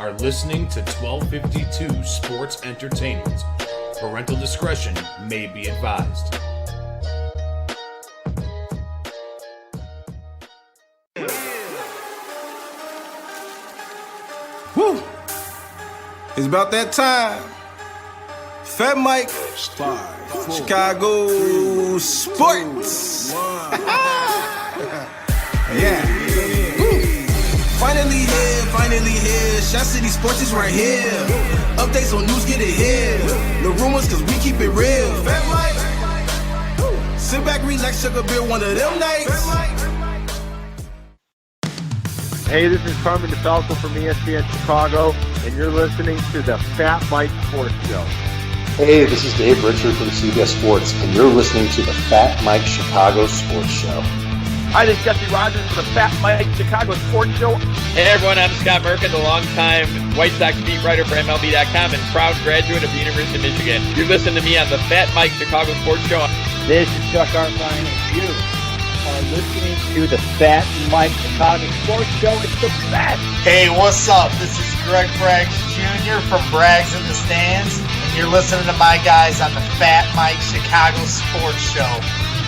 are listening to 1252 Sports Entertainment. Parental discretion may be advised. Woo! It's about that time. FatMike, Chicago Sports. Yeah. Woo. Finally here. Shot City Sports is right here. Updates on news, get it here. No rumors, cause we keep it real. FatMike. Sit back, relax, sugar beer one of them nights. Hey, this is Carmen DeFalco from ESPN Chicago, and you're listening to the FatMike Sports Show. Hey, this is Dave Richard from CBS Sports, and you're listening to the FatMike Chicago Sports Show. Hi, this is Jesse Rogers from the FatMike Chicago Sports Show. Hey everyone, I'm Scott Merkin, the longtime White Sox beat writer for MLB.com and proud graduate of the University of Michigan. You're listening to me on the FatMike Chicago Sports Show. This is Chuck Arfine, and you are listening to the FatMike Chicago Sports Show. It's the best. Hey, what's up? This is Greg Braggs Jr. from Braggs in the Stands, and you're listening to my guys on the FatMike Chicago Sports Show.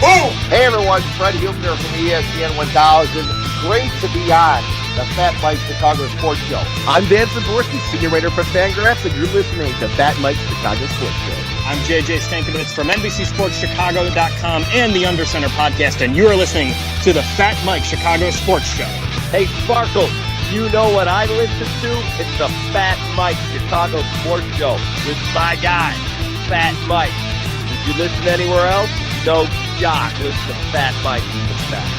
Boom! Hey everyone, Fred Hubner from ESPN 1000. Great to be on the FatMike Chicago Sports Show. I'm Dan Zaborski, senior writer for Fangraphs, and you're listening to FatMike Chicago Sports Show. I'm JJ Stankovitz from NBCSportsChicago.com and the Undercenter podcast, and you're listening to the FatMike Chicago Sports Show. Hey Sparkle, you know what I listen to? It's the FatMike Chicago Sports Show with my guy, Fat Mike. If you listen anywhere else, no jock. Listen to Fat Mike, the best.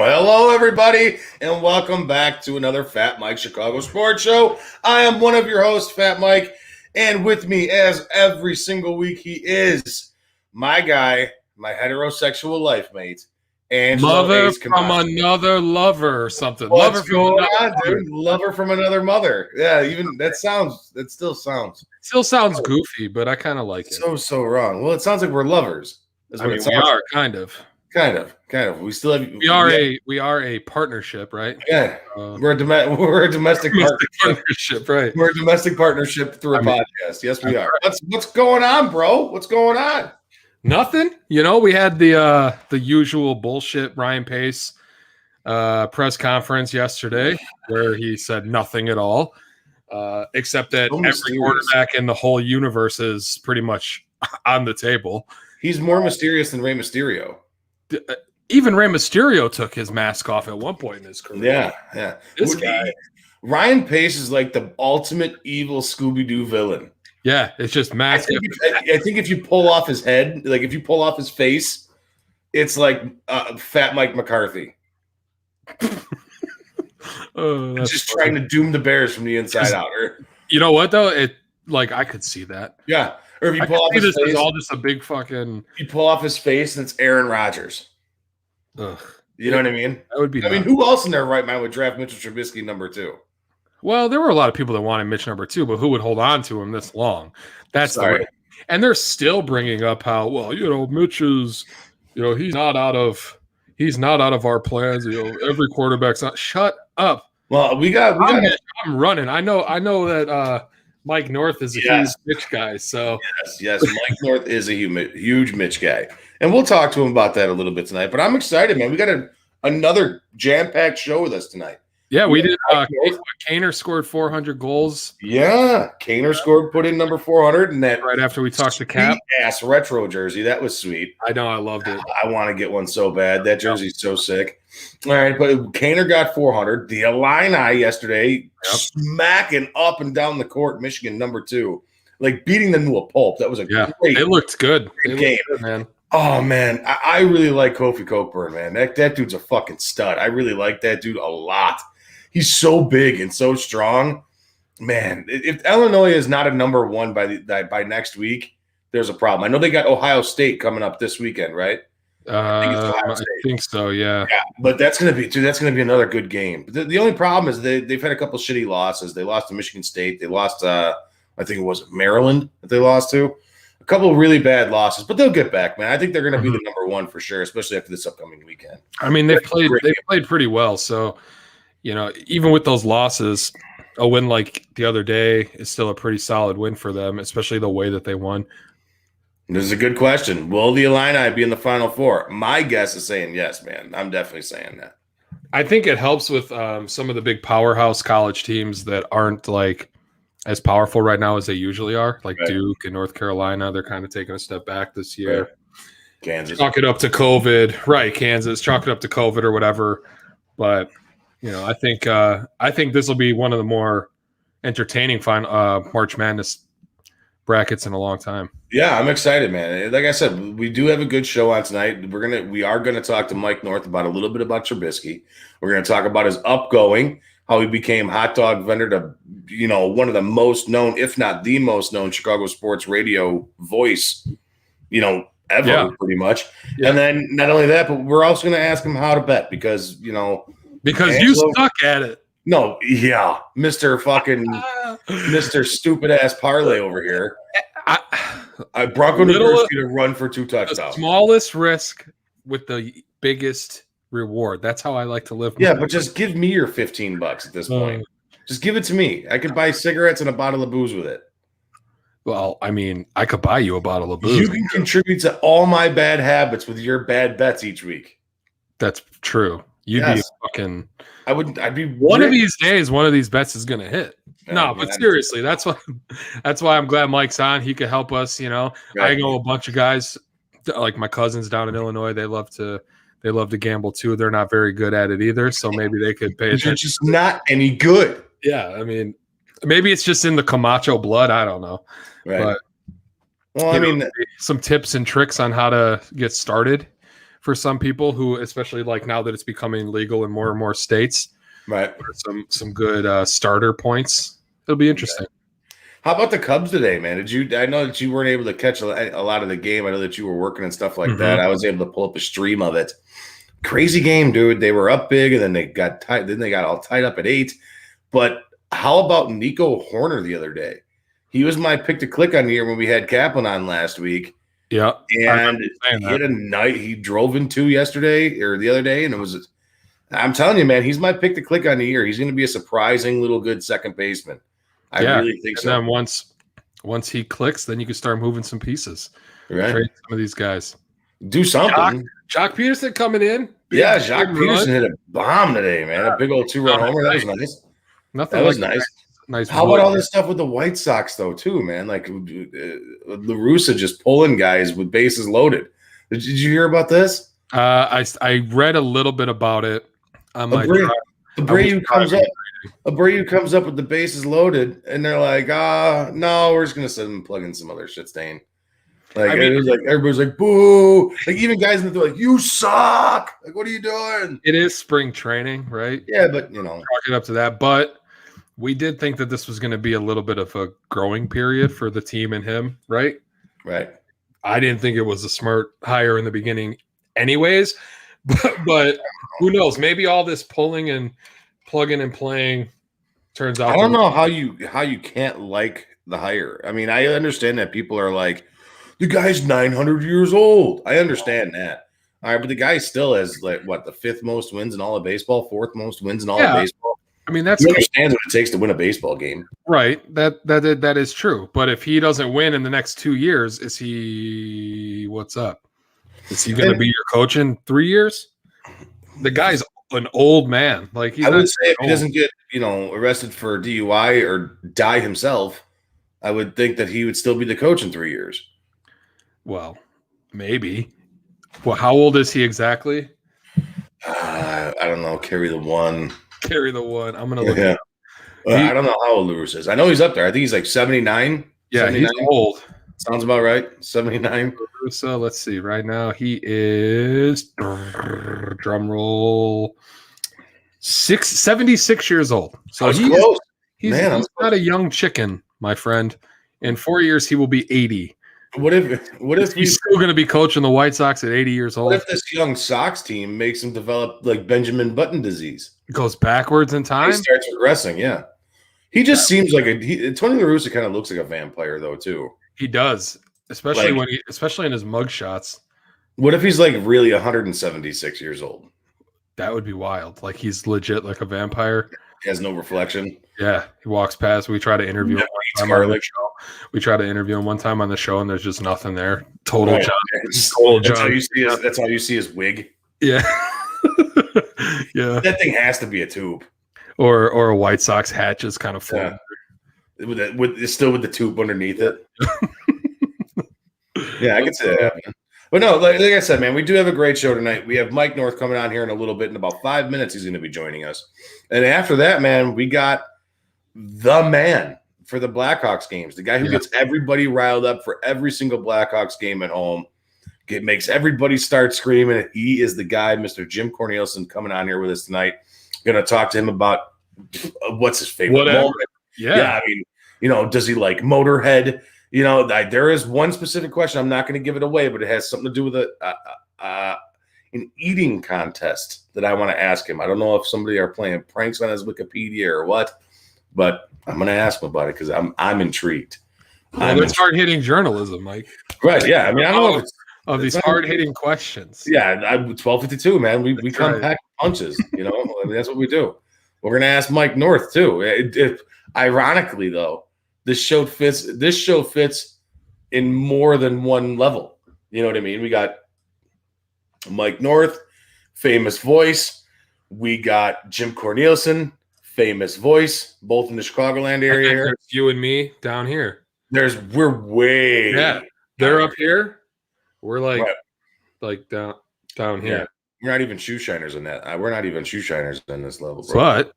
Hello, everybody, and welcome back to another Fat Mike Chicago Sports Show. I am one of your hosts, Fat Mike, and with me, as every single week, he is my guy, my heterosexual life mate, Angelo. Mother from another lover or something. What's going on, dude? Lover from another mother. Yeah, even that still sounds goofy, but I kind of like it. So wrong. Well, it sounds like we're lovers. I mean, we are kind of. We still have. We are a partnership, right? Yeah, we're a domestic partnership, right? We're a domestic partnership through a podcast. Yes, we are. What's going on, bro? What's going on? Nothing. You know, we had the usual bullshit Ryan Pace press conference yesterday where he said nothing at all, except that every quarterback in the whole universe is pretty much on the table. He's more mysterious than Rey Mysterio. Even Rey Mysterio took his mask off at one point in his career. Yeah. This guy. Ryan Pace is like the ultimate evil Scooby-Doo villain. Yeah, it's just mask. I think if you pull off his head, like if you pull off his face, it's like Fat Mike McCarthy. Just trying to doom the Bears from the inside out. You know what, though? I could see that. Yeah. Or if you pull off his face, it's all just a big fucking. You pull off his face and it's Aaron Rodgers. Ugh. You know what I mean? That would be. I mean, who else in their right mind would draft Mitchell Trubisky number 2? Well, there were a lot of people that wanted Mitch number 2, but who would hold on to him this long? That's the way. And they're still bringing up how Mitch is, he's not out of our plans. Every quarterback's not. Shut up. Well, I'm running. I know that. Mike North is a huge Mitch guy, so yes, Mike North is a huge Mitch guy, and we'll talk to him about that a little bit tonight. But I'm excited, man. We got another jam-packed show with us tonight. Yeah, we did. Kaner scored 400 goals. Yeah, Kaner put in number 400, and that right after we talked to Cap. Ass retro jersey. That was sweet. I know, I loved it. I want to get one so bad. That jersey's so sick. All right, but Kaner got 400. The Illini yesterday smacking up and down the court. Michigan number 2, like beating them to a pulp. That was a great. It looked good. Game, man. Oh man, I really like Kofi Cockburn, man. That dude's a fucking stud. I really like that dude a lot. He's so big and so strong, man. If Illinois is not a number 1 by next week, there's a problem. I know they got Ohio State coming up this weekend, right? I think so, yeah. But that's gonna be another good game. The only problem is they've had a couple shitty losses. They lost to Michigan State. They lost, I think it was Maryland that they lost to. a couple of really bad losses, but they'll get back, man. I think they're going to be the number one for sure, especially after this upcoming weekend. I mean, they played pretty well. So, even with those losses, a win like the other day is still a pretty solid win for them, especially the way that they won. This is a good question. Will the Illini be in the Final Four? My guess is saying yes, man. I'm definitely saying that. I think it helps with some of the big powerhouse college teams that aren't like as powerful right now as they usually are, like Duke and North Carolina. They're kind of taking a step back this year. Right. Kansas. Chalk it up to COVID. Right, Kansas. Chalk it up to COVID or whatever. But, I think this will be one of the more entertaining March Madness brackets in a long time. Yeah, I'm excited, man. Like I said, we do have a good show on tonight. We are gonna talk to Mike North about a little bit about Trubisky. We're gonna talk about his upgoing, how he became hot dog vendor to, one of the most known, if not the most known, Chicago sports radio voice, ever, pretty much. Yeah. And then not only that, but we're also gonna ask him how to bet because Angelo, you suck at it. No, yeah, Mr. Stupid ass parlay over here. Bronco University to run for 2 touchdowns. The smallest risk with the biggest reward. That's how I like to live. Yeah, but just give me your $15 at this point. Just give it to me. I could buy cigarettes and a bottle of booze with it. Well, I mean, I could buy you a bottle of booze. You can contribute to all my bad habits with your bad bets each week. That's true. You'd be fucking. I'd be one of these days. One of these bets is gonna hit. No, but seriously, that's why I'm glad Mike's on. He could help us. I know a bunch of guys, like my cousins down in Illinois. They love to gamble too. They're not very good at it either. So maybe they could pay attention. They're just not any good. Yeah, I mean, maybe it's just in the Camacho blood. I don't know. Right. But some tips and tricks on how to get started for some people who, especially like now that it's becoming legal in more and more states, right? Some good starter points. It'll be interesting. Okay. How about the Cubs today, man? I know that you weren't able to catch a lot of the game. I know that you were working and stuff like that. I was able to pull up a stream of it. Crazy game, dude. They were up big and then they got tied. Then they got all tied up at 8. But how about Nico Horner the other day? He was my pick to click on the year when we had Kaplan on last week. Yeah, and he had a night. He drove in 2 yesterday or the other day, and it was. I'm telling you, man, he's my pick to click on the year. He's going to be a surprising little good second baseman. I really think so. And then once he clicks, then you can start moving some pieces. Right, trade some of these guys. Do something. Jock Peterson coming in. Yeah, Jock Peterson hit a bomb today, man. A big old 2-run homer. That was nice. Nothing. That was nice. Nice. How about all this stuff with the White Sox, though, too, man? Like La Russa just pulling guys with bases loaded. Did you hear about this? I read a little bit about it. Abreu comes up with the bases loaded, and they're like, no, we're just gonna send him plug in some other shit stain. Like it was like everybody's like, boo! Like even guys in the like, you suck! Like, what are you doing? It is spring training, right? Yeah, but chalk it up to that, but. We did think that this was going to be a little bit of a growing period for the team and him, right? Right. I didn't think it was a smart hire in the beginning anyways, but who knows? Maybe all this pulling and plugging and playing turns out. I don't know how you can't like the hire. I mean, I understand that people are like, the guy's 900 years old. I understand that. All right, but the guy still has like what, the 5th most wins in all of baseball, 4th most wins in all of baseball. I mean, that's he understands what it takes to win a baseball game, right? That is true. But if he doesn't win in the next 2 years, is he? What's up? Is he going to be your coach in 3 years? The guy's an old man. Like I would say, if he doesn't get arrested for DUI or die himself, I would think that he would still be the coach in 3 years. Well, maybe. Well, how old is he exactly? I don't know. Carry the one. Carry the one. I'm gonna look. Yeah. I don't know how old Lewis is. I know he's up there. I think he's like 79. Yeah, 79. he's old. Sounds about right. 79. So let's see. Right now he is drum roll 76 years old. So he's not a young chicken, my friend. In 4 years he will be 80. What if he's still going to be coaching the White Sox at 80 years old? What if this young Sox team makes him develop like Benjamin Button disease? Goes backwards in time? He starts regressing, yeah. He just seems like Tony La Russa kind of looks like a vampire, though, too. He does. especially Like- especially in his mug shots. What if he's like really 176 years old? That would be wild. Like he's legit like a vampire. He has no reflection. Yeah, he walks past. We try to interview him. Never eats One time on the garlic. show. We try to interview him one time on the show, and there's just nothing there. Total Right. job. It's- Total That's job. how you see his wig. Yeah, yeah. That thing has to be a tube. Or a White Sox hat just kind of floating. It's still with the tube underneath it. Yeah, I can see that happening. But no, like I said, man, we do have a great show tonight. We have Mike North coming on here in a little bit. In about 5 minutes, he's going to be joining us. And after that, man, we got the man for the Blackhawks games, the guy who gets everybody riled up for every single Blackhawks game at home. Makes everybody start screaming. He is the guy, Mr. Jim Cornelison, coming on here with us tonight. Going to talk to him about what's his favorite moment. Yeah. I mean, does he like Motorhead? There is one specific question. I'm not going to give it away, but it has something to do with an eating contest that I want to ask him. I don't know if somebody are playing pranks on his Wikipedia or what, but I'm going to ask him about it because I'm intrigued. Well, it's hard hitting journalism, Mike. Right? Yeah. I mean, I don't know if it's of these hard hitting questions. Yeah, 12:52, man. We come right. pack punches. I mean, that's what we do. We're going to ask Mike North too. Ironically, though. This show fits in more than one level. You know what I mean? We got Mike North, famous voice. We got Jim Cornelison, famous voice, both in the Chicagoland area. Here. You and me down here. We're way They're up here. We're like Right. like down here. Yeah. We're not even shoe shiners in that. We're not even shoe shiners in this level, bro. But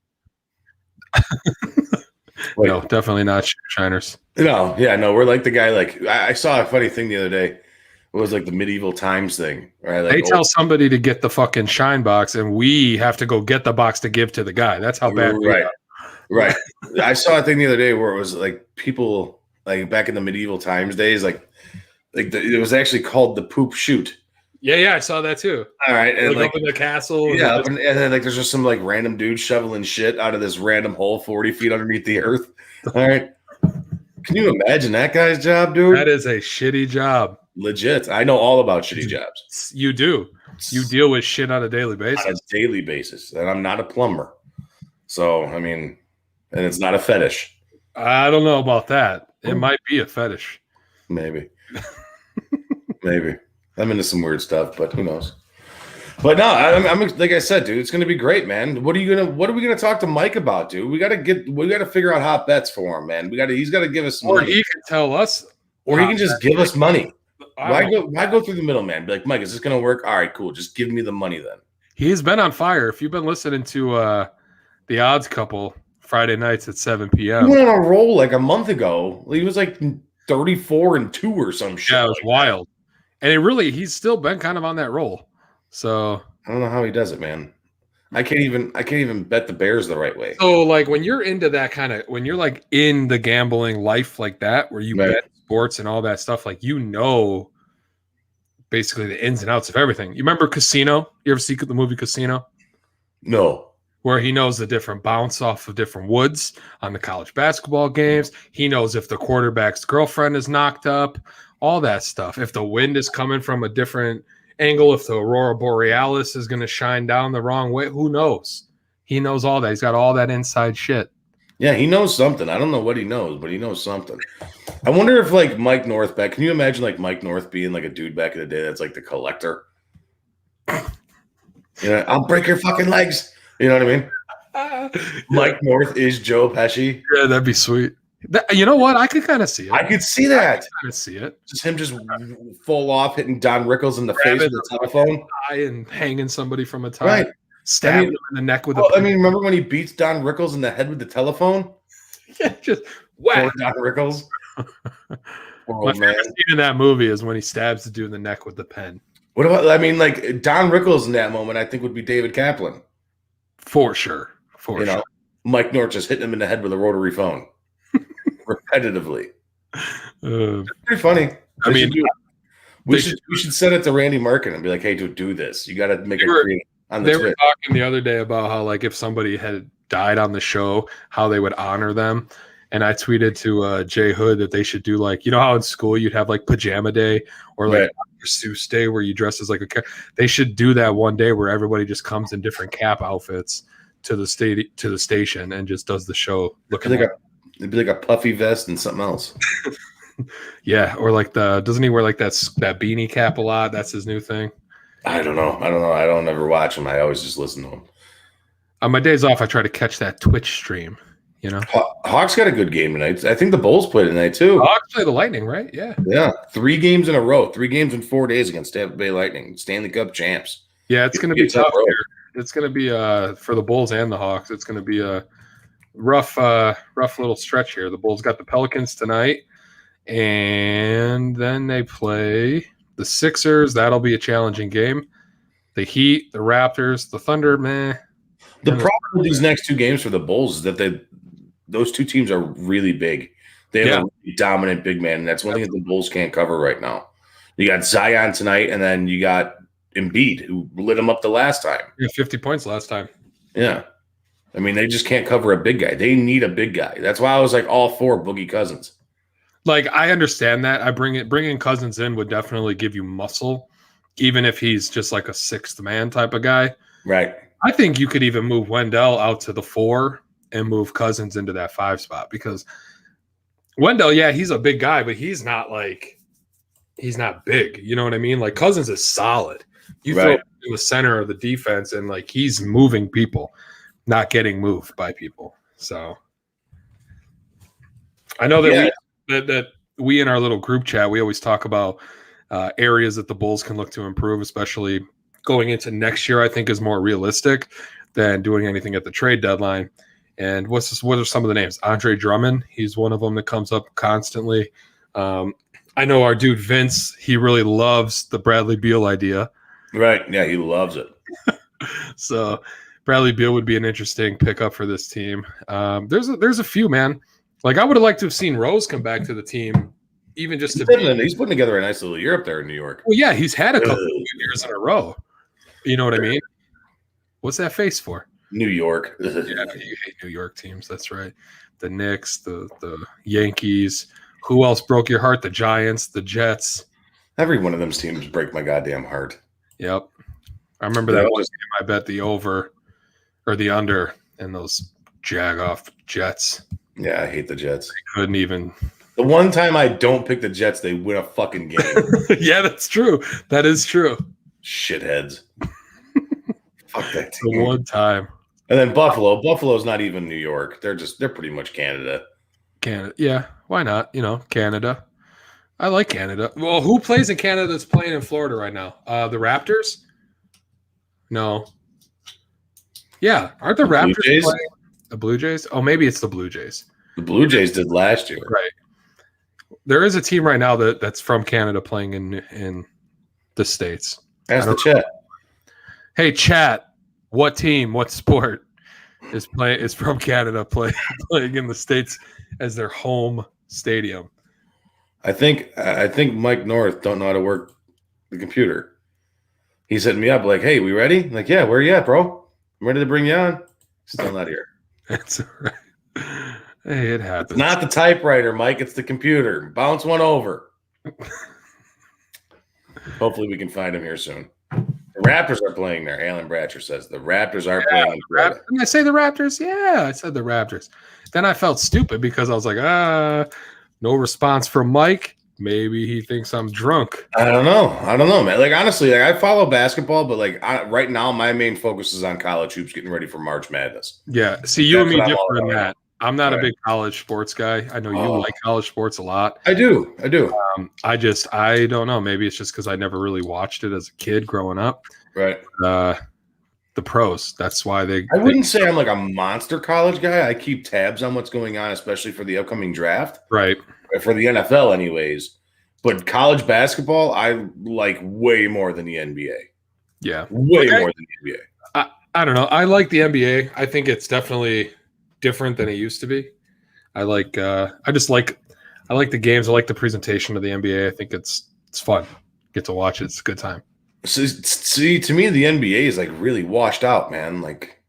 Like, no, definitely not shoe shiners. No, yeah, no, we're like the guy. Like I saw a funny thing the other day. It was like the medieval times thing, right? Like They tell somebody to get the fucking shine box, and we have to go get the box to give to the guy. That's how bad. Right, right. I saw a thing the other day where it was like people like back in the medieval times days, it was actually called the poop shoot. Yeah, I saw that too. All right, and Like up in the castle. yeah, and then like there's just some like random dude shoveling shit out of this random hole 40 feet underneath the earth. All right, can you imagine that guy's job, dude? That is a shitty job. Legit. I know all about shitty jobs. You do. You deal with shit on a daily basis. On a daily basis, and I'm not a plumber, so I mean, and it's not a fetish. I don't know about that. It might be a fetish. Maybe. Maybe. I'm into some weird stuff, but who knows? But no, I'm like I said, dude, it's gonna be great, man. What are we gonna talk to Mike about, dude? We gotta figure out hot bets for him, man. He's gotta give us some Or money. he can tell us. Or he can just give us money. I Why go through the middleman? Be like, Mike, is this gonna work? All right, cool. Just give me the money then. He's been on fire. If you've been listening to the Odds Couple Friday nights at 7 He p.m. went on a roll like a month ago. He was like 34-2 or some shit. Yeah, it was wild. And he's still been kind of on that roll. So I don't know how he does it, man. I can't even bet the Bears the right way. So like when you're into that when you're like in the gambling life like that, where you bet sports and all that stuff, like basically the ins and outs of everything. You remember Casino? You ever see the movie Casino? No. Where he knows the different bounce off of different woods on the college basketball games. He knows if the quarterback's girlfriend is knocked up, all that stuff. If the wind is coming from a different angle, if the Aurora Borealis is going to shine down the wrong way, who knows? He knows all that. He's got all that inside shit. Yeah, he knows something. I don't know what he knows, but he knows something. I wonder if like Mike North can you imagine like Mike North being like a dude back in the day that's like the collector? I'll break your fucking legs. You know what I mean? Mike North is Joe Pesci. Yeah, that'd be sweet. You know what? I could kind of see it. I could see that. I could see it. Just him just full off hitting Don Rickles in the face with the telephone. And hanging somebody from a tie. Right. Stabbing him in the neck with I mean, remember when he beats Don Rickles in the head with the telephone? Yeah, just whack. Poor Don Rickles. Poor My old man. favorite scene in that movie is when he stabs the dude in the neck with the pen. What about, like Don Rickles in that moment, I think would be David Kaplan. For sure. Mike North just hitting him in the head with a rotary phone. Repetitively. It's pretty funny. We should send it to Randy Merkin and be like, hey, dude, do this. You got to make it creative on the They were talking the other day about how, like, if somebody had died on the show, how they would honor them. And I tweeted to Jay Hood that they should do like, you know how in school you'd have like pajama day or like Dr. Seuss day where you dress as like a cat. They should do that one day where everybody just comes in different cap outfits to the station and just does the show. Looking it'd be like a puffy vest and something else. Yeah, or like doesn't he wear like that beanie cap a lot? That's his new thing. I don't know. I don't ever watch him. I always just listen to him. On my days off, I try to catch that Twitch stream. You know, Hawks got a good game tonight. I think the Bulls played tonight too. Hawks play the Lightning, right? Yeah. Yeah. 3 games in a row. 3 games in 4 days against Tampa Bay Lightning, Stanley Cup champs. Yeah, it's going to be tough here. It's going to be for the Bulls and the Hawks. It's going to be a rough little stretch here. The Bulls got the Pelicans tonight, and then they play the Sixers. That'll be a challenging game. The Heat, the Raptors, the Thunder. Meh. The problem with these next 2 games for the Bulls is that those 2 teams are really big. They have a really dominant big man, and that's one thing that the Bulls can't cover right now. You got Zion tonight, and then you got Embiid, who lit him up the last time. Yeah, 50 points last time. Yeah. I mean, they just can't cover a big guy. They need a big guy. That's why I was like all for Boogie Cousins. Like, I understand that. Bringing Cousins in would definitely give you muscle, even if he's just like a 6th man type of guy. Right. I think you could even move Wendell out to the 4 and move Cousins into that 5 spot, because Wendell, yeah, he's a big guy, but he's not big. You know what I mean? Like, Cousins is solid. You throw him in the center of the defense, and like he's moving people, not getting moved by people. So I know that that we in our little group chat, we always talk about areas that the Bulls can look to improve, especially going into next year. I think is more realistic than doing anything at the trade deadline. And what are some of the names? Andre Drummond, he's one of them that comes up constantly. I know our dude Vince, he really loves the Bradley Beal idea. Right. Yeah, he loves it. So Bradley Beal would be an interesting pickup for this team. There's a few, man. Like, I would have liked to have seen Rose come back to the team, even just he's putting together a nice little year up there in New York. Well, yeah, he's had a couple of years in a row. You know what I mean? What's that face for? New York. Yeah, you hate New York teams. That's right. The Knicks, the Yankees. Who else broke your heart? The Giants, the Jets. Every one of those teams break my goddamn heart. Yep. I remember that one game I bet the over or the under in those jag-off Jets. Yeah, I hate the Jets. They couldn't even. The one time I don't pick the Jets, they win a fucking game. Yeah, that's true. That is true. Shitheads. Fuck that team. The one time. And then Buffalo. Buffalo's not even New York. They're pretty much Canada. Canada. Yeah, why not? You know, Canada. I like Canada. Well, who plays in Canada that's playing in Florida right now? The Raptors? No. Yeah, aren't the Raptors playing? The Blue Jays? Oh, maybe it's the Blue Jays. The Blue Jays did last year. Right. There is a team right now that's from Canada playing in the States. Ask the chat. Hey, chat. What team, what sport is from Canada playing in the States as their home stadium? I think Mike North don't know how to work the computer. He's hitting me up like, "Hey, we ready?" I'm like, "Yeah, where you at, bro? I'm ready to bring you on." Still not here. That's all right. Hey, it happens. It's not the typewriter, Mike. It's the computer. Bounce one over. Hopefully, we can find him here soon. The Raptors are playing there. Alan Bratcher says the Raptors are playing. Didn't I say the Raptors? Yeah, I said the Raptors. Then I felt stupid because I was like, no response from Mike. Maybe he thinks I'm drunk. I don't know, man. Like, honestly, like, I follow basketball, but like right now, my main focus is on college hoops, getting ready for March Madness. Yeah. See, you and me different in that. I'm not a big college sports guy. I know you like college sports a lot. I do. I don't know. Maybe it's just because I never really watched it as a kid growing up. Right. The pros. That's why I wouldn't say I'm like a monster college guy. I keep tabs on what's going on, especially for the upcoming draft. Right. For the NFL, anyways. But college basketball, I like way more than the NBA. Yeah. Way more than the NBA. I don't know. I like the NBA. I think it's definitely different than it used to be. I like the games. I like the presentation of the NBA. I think it's fun. Get to watch it. It's a good time. See, to me, the NBA is like really washed out, man. Like,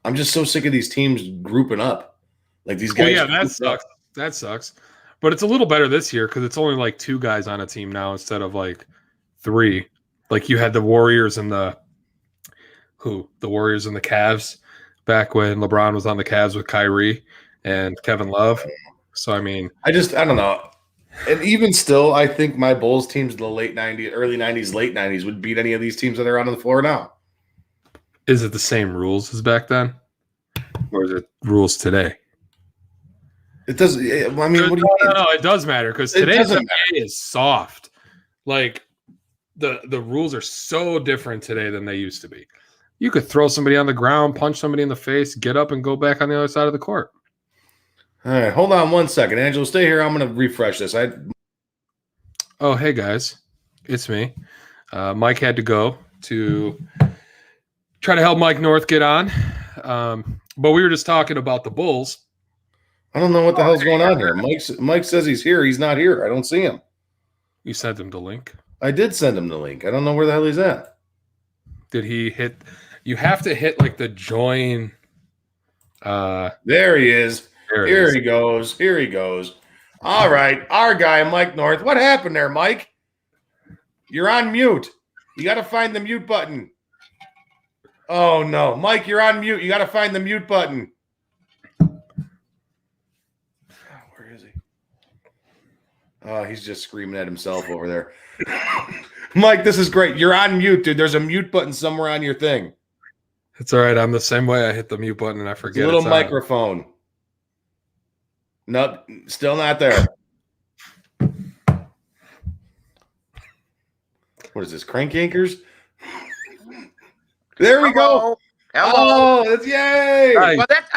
I'm just so sick of these teams grouping up. Like these guys. Yeah, that sucks. That sucks. But it's a little better this year because it's only like 2 guys on a team now instead of like 3. Like you had the Warriors and the Warriors and the Cavs back when LeBron was on the Cavs with Kyrie and Kevin Love. So I mean, I don't know. And even still, I think my Bulls teams in the late 90s, early 90s, late 90s would beat any of these teams that are out on the floor now. Is it the same rules as back then? Or is it rules today? It doesn't. I mean, what do you mean? No, it does matter because today's NBA is soft. Like the rules are so different today than they used to be. You could throw somebody on the ground, punch somebody in the face, get up and go back on the other side of the court. All right, hold on one second. Angelo, stay here. I'm going to refresh this. Oh, hey, guys. It's me. Mike had to go to try to help Mike North get on. But we were just talking about the Bulls. I don't know what the hell's going on here. Mike says he's here. He's not here. I don't see him. You sent him the link? I did send him the link. I don't know where the hell he's at. Did he hit? You have to hit like the join. There he is. Here he goes. Here he goes. All right. Our guy, Mike North. What happened there, Mike? You're on mute. You got to find the mute button. Oh, no. Mike, you're on mute. You got to find the mute button. Where is he? Oh, he's just screaming at himself over there. Mike, this is great. You're on mute, dude. There's a mute button somewhere on your thing. It's all right. I'm the same way. I hit the mute button and I forget. It's a little microphone. Nope, still not there. What is this? Crank Yankers? There we go. Hello. Oh, that's yay! Right. Well, that's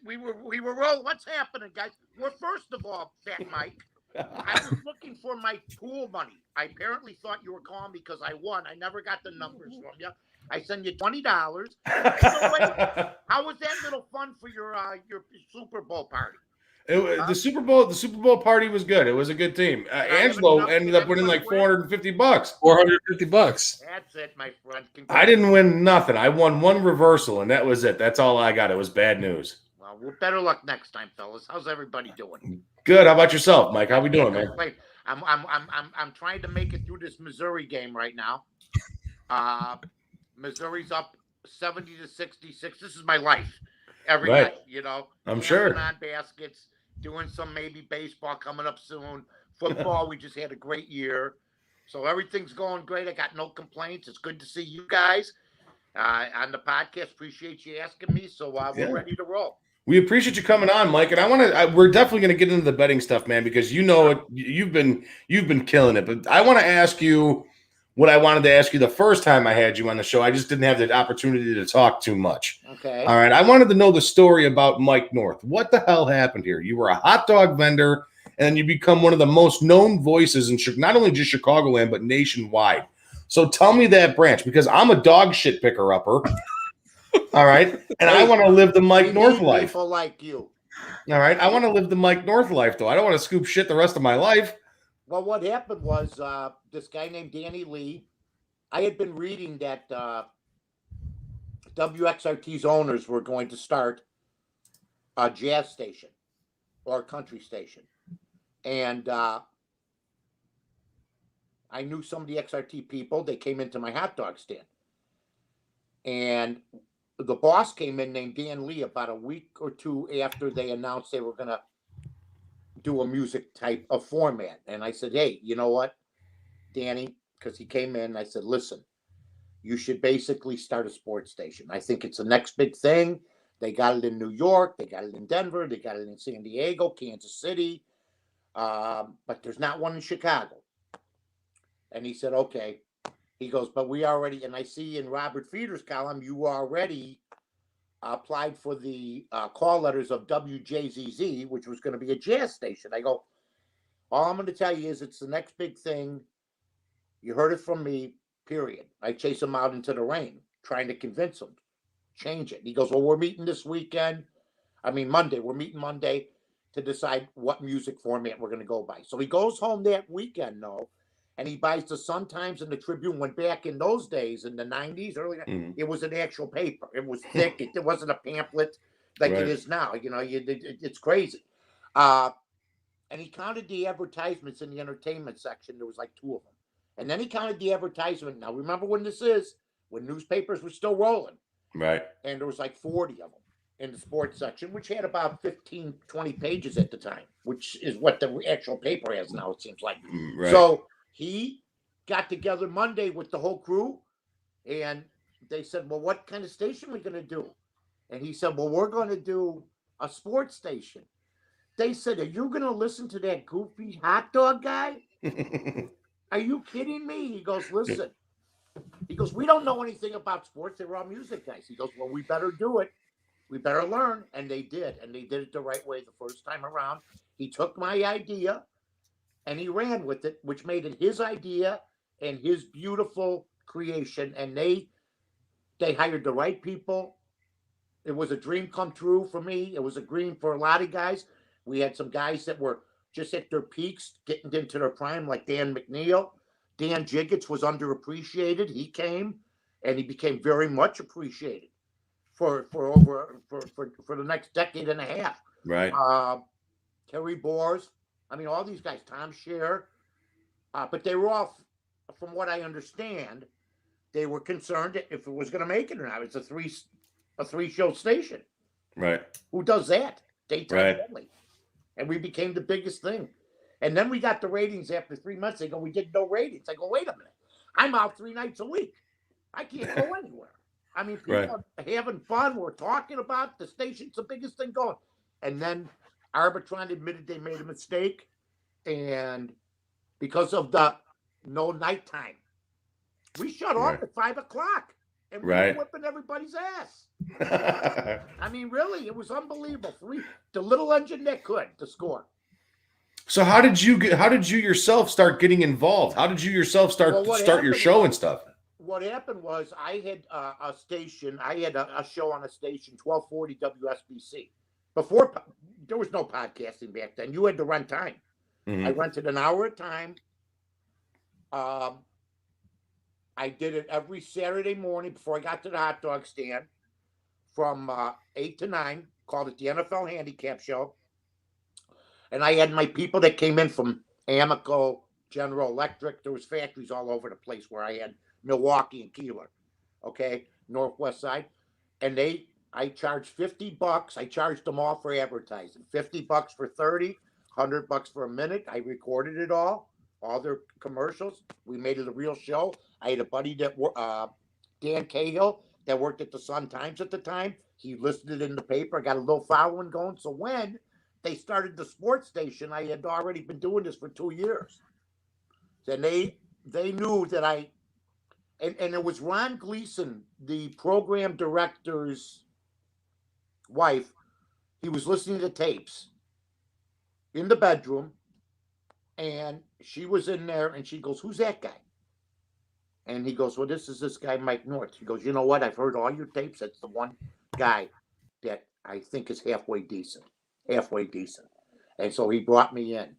we were rolling. What's happening, guys? Well, first of all, Fat Mike, I was looking for my pool money. I apparently thought you were calling because I won. I never got the numbers from you. I send you $20. So wait, how was that little fun for your Super Bowl party? The Super Bowl party was good. It was a good team. Angelo ended up winning like $450. $450. That's it, my friend. I didn't win nothing. I won one reversal, and that was it. That's all I got. It was bad news. Well, better luck next time, fellas. How's everybody doing? Good. How about yourself, Mike? How we doing, man? Wait, I'm trying to make it through this Missouri game right now. Missouri's up 70-66. This is my life every night, you know. I'm sure. On baskets, doing some maybe baseball coming up soon. Football, we just had a great year. So everything's going great. I got no complaints. It's good to see you guys on the podcast. Appreciate you asking me. So we're ready to roll. We appreciate you coming on, Mike, and we're definitely going to get into the betting stuff, man, because you know it. You've been killing it. But I want to ask you what I wanted to ask you the first time I had you on the show. I just didn't have the opportunity to talk too much. Okay. All right. I wanted to know the story about Mike North. What the hell happened here? You were a hot dog vendor, and you become one of the most known voices in not only just Chicagoland, but nationwide. So tell me that branch, because I'm a dog shit picker-upper. All right. And I want to live the Mike North life. People like you. All right. I want to live the Mike North life, though. I don't want to scoop shit the rest of my life. Well, what happened was this guy named Danny Lee. I had been reading that WXRT's owners were going to start a jazz station or a country station. And I knew some of the XRT people. They came into my hot dog stand. And the boss came in named Dan Lee about a week or two after they announced they were going to do a music type of format. And I said, hey, you know what, Danny, because he came in, I said, listen, you should basically start a sports station. I think it's the next big thing. They got it in New York. They got it in Denver. They got it in San Diego, Kansas City. But there's not one in Chicago. And he said, okay. He goes, but we already, and I see in Robert Feeder's column, you already applied for the call letters of WJZZ, which was going to be a jazz station. I go, all I'm going to tell you is it's the next big thing. You heard it from me, period. I chase him out into the rain, trying to convince him, change it. He goes, well, we're meeting this weekend. Monday. We're meeting Monday to decide what music format we're going to go by. So he goes home that weekend, and he buys the Sun-Times and the Tribune. Went back in those days, in the 90s, early, it was an actual paper. It was thick. It wasn't a pamphlet. like Right. it is now. You know, it's crazy. And he counted the advertisements in the entertainment section. There was like 2 of them. And then he counted the advertisement. Now, remember when this is? When newspapers were still rolling. Right. And there was like 40 of them in the sports section, which had about 15, 20 pages at the time, which is what the actual paper has now, it seems like. Right. So he got together Monday with the whole crew, and they said, well, what kind of station are we going to do? And he said, well, we're going to do a sports station. They said, are you going to listen to that goofy hot dog guy? Are you kidding me? He goes, listen. He goes, we don't know anything about sports. They were all music guys. He goes, well, we better do it. We better learn. And they did. And they did it the right way the first time around. He took my idea and he ran with it, which made it his idea and his beautiful creation. And they hired the right people. It was a dream come true for me. It was a dream for a lot of guys. We had some guys that were just at their peaks, getting into their prime, like Dan McNeil. Dan Jiggets was underappreciated. He came, and he became very much appreciated for the next decade and a half. Right. Terry Boers. I mean, all these guys. Tom Scher. But they were all, from what I understand, they were concerned if it was going to make it or not. It's a three-show station. Right. Who does that? Daytime Right. only. And we became the biggest thing. And then we got the ratings after 3 months. They go, we did no ratings. I go, wait a minute. I'm out 3 nights a week. I can't go anywhere. I mean, people Right. are having fun. We're talking about the station's the biggest thing going. And then Arbitron admitted they made a mistake. And because of the no nighttime, we shut off Right. at 5 o'clock. And we Right. were whipping everybody's ass. I mean, really, it was unbelievable. The little engine that could to score. So how did you yourself start getting involved? How did you yourself start Well, your show and stuff? What happened was I had a station. I had a show on a station, 1240 WSBC. Before, there was no podcasting back then. You had to run time. Mhm. I rented an hour at time. I did it every Saturday morning before I got to the hot dog stand from 8 to 9, called it the NFL Handicap Show. And I had my people that came in from Amoco, General Electric. There was factories all over the place where I had Milwaukee and Keeler, okay, Northwest side. And I charged $50. I charged them all for advertising. $50 for 30, $100 for a minute. I recorded it all their commercials. We made it a real show. I had a buddy that Dan Cahill that worked at the Sun Times at the time. He listed it in the paper. I got a little following going. So when they started the sports station, I had already been doing this for 2 years. Then they knew that and it was Ron Gleason, the program director's wife. He was listening to tapes in the bedroom, and she was in there, and she goes, who's that guy? And he goes, well, this is this guy, Mike North. He goes, you know what? I've heard all your tapes. That's the one guy that I think is halfway decent. And so he brought me in.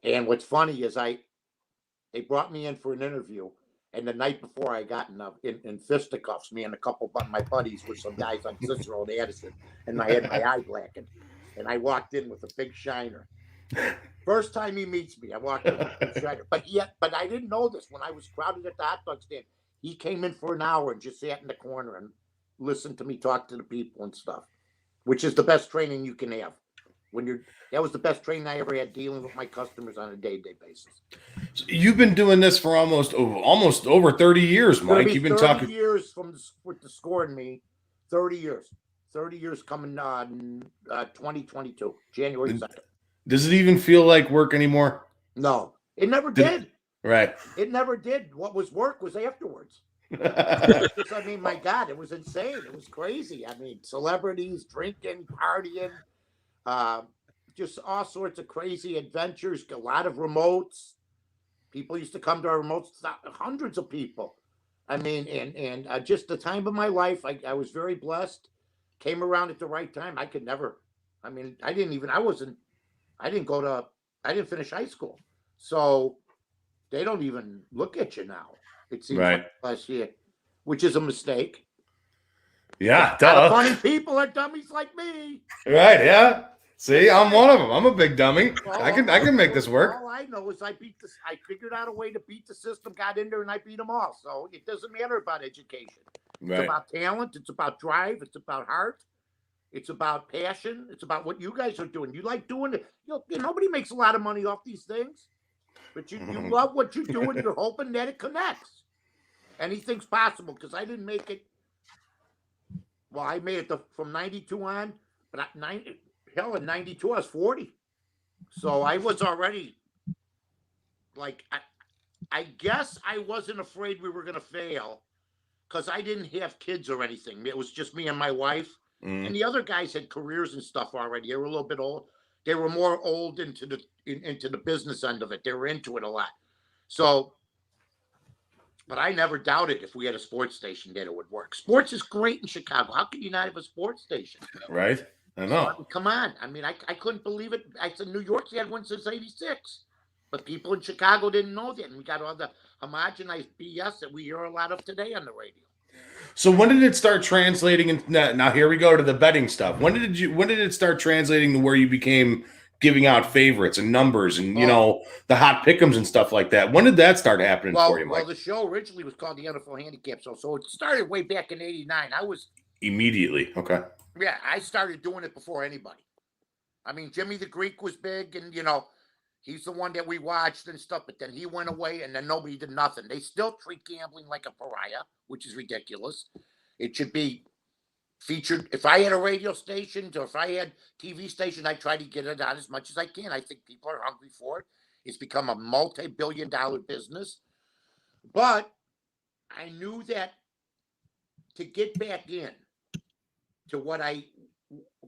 And what's funny is they brought me in for an interview. And the night before I got in fisticuffs, me and a couple of my buddies with some guys on Cicero and Addison. And I had my eye blackened. And I walked in with a big shiner. First time he meets me, I walked in with a big shiner. But I didn't know this. When I was crowded at the hot dog stand, he came in for an hour and just sat in the corner and listened to me talk to the people and stuff, which is the best training you can have. That was the best training I ever had, dealing with my customers on a day-to-day basis. So you've been doing this for almost over 30 years, Mike. You've been 30 talking years with the Score and me. 30 years. 30 years coming on 2022, January 2nd. Does it even feel like work anymore? No, it never did. Right. It never did. What was work was afterwards. I mean, my God, it was insane. It was crazy. I mean, celebrities, drinking, partying, just all sorts of crazy adventures, a lot of remotes. People used to come to our remotes, hundreds of people. I mean, and just the time of my life, I was very blessed. Came around at the right time. I didn't finish high school. So they don't even look at you now. It seems right. like last year, which is a mistake. Yeah, A lot of duh. funny people are dummies like me. Right, yeah. See, I'm one of them. I'm a big dummy. I can make this work. All I know is I figured out a way to beat the system, got in there, and I beat them all. So it doesn't matter about education. Right. It's about talent. It's about drive. It's about heart. It's about passion. It's about what you guys are doing. You like doing it. Nobody makes a lot of money off these things, but you love what you do, and you're hoping that it connects. Anything's possible, because I didn't make it. Well, I made it from 92 on, but in 92 I was 40. So I was already like, I guess I wasn't afraid we were going to fail, because I didn't have kids or anything. It was just me and my wife. And the other guys had careers and stuff already. They were a little bit old. They were more old into the business end of it. They were into it a lot. So, but I never doubted if we had a sports station that it would work. Sports is great in Chicago. How can you not have a sports station? Right. I know. Come on. I mean, I couldn't believe it. I said New York's had one since '86. But people in Chicago didn't know that. And we got all the homogenized BS that we hear a lot of today on the radio. So when did it start translating? Now here we go to the betting stuff. When did it start translating to where you became giving out favorites and numbers and the hot pick'ems and stuff like that? When did that start happening for you, Mike? Well, the show originally was called the NFL Handicap Show, so it started way back in '89. I was immediately okay. Yeah, I started doing it before anybody. I mean, Jimmy the Greek was big, and he's the one that we watched and stuff, but then he went away, and then nobody did nothing. They still treat gambling like a pariah, which is ridiculous. It should be featured. If I had a radio station or if I had TV station, I try to get it out as much as I can. I think people are hungry for it. It's become a multi-billion-dollar business. But I knew that to get back in to what I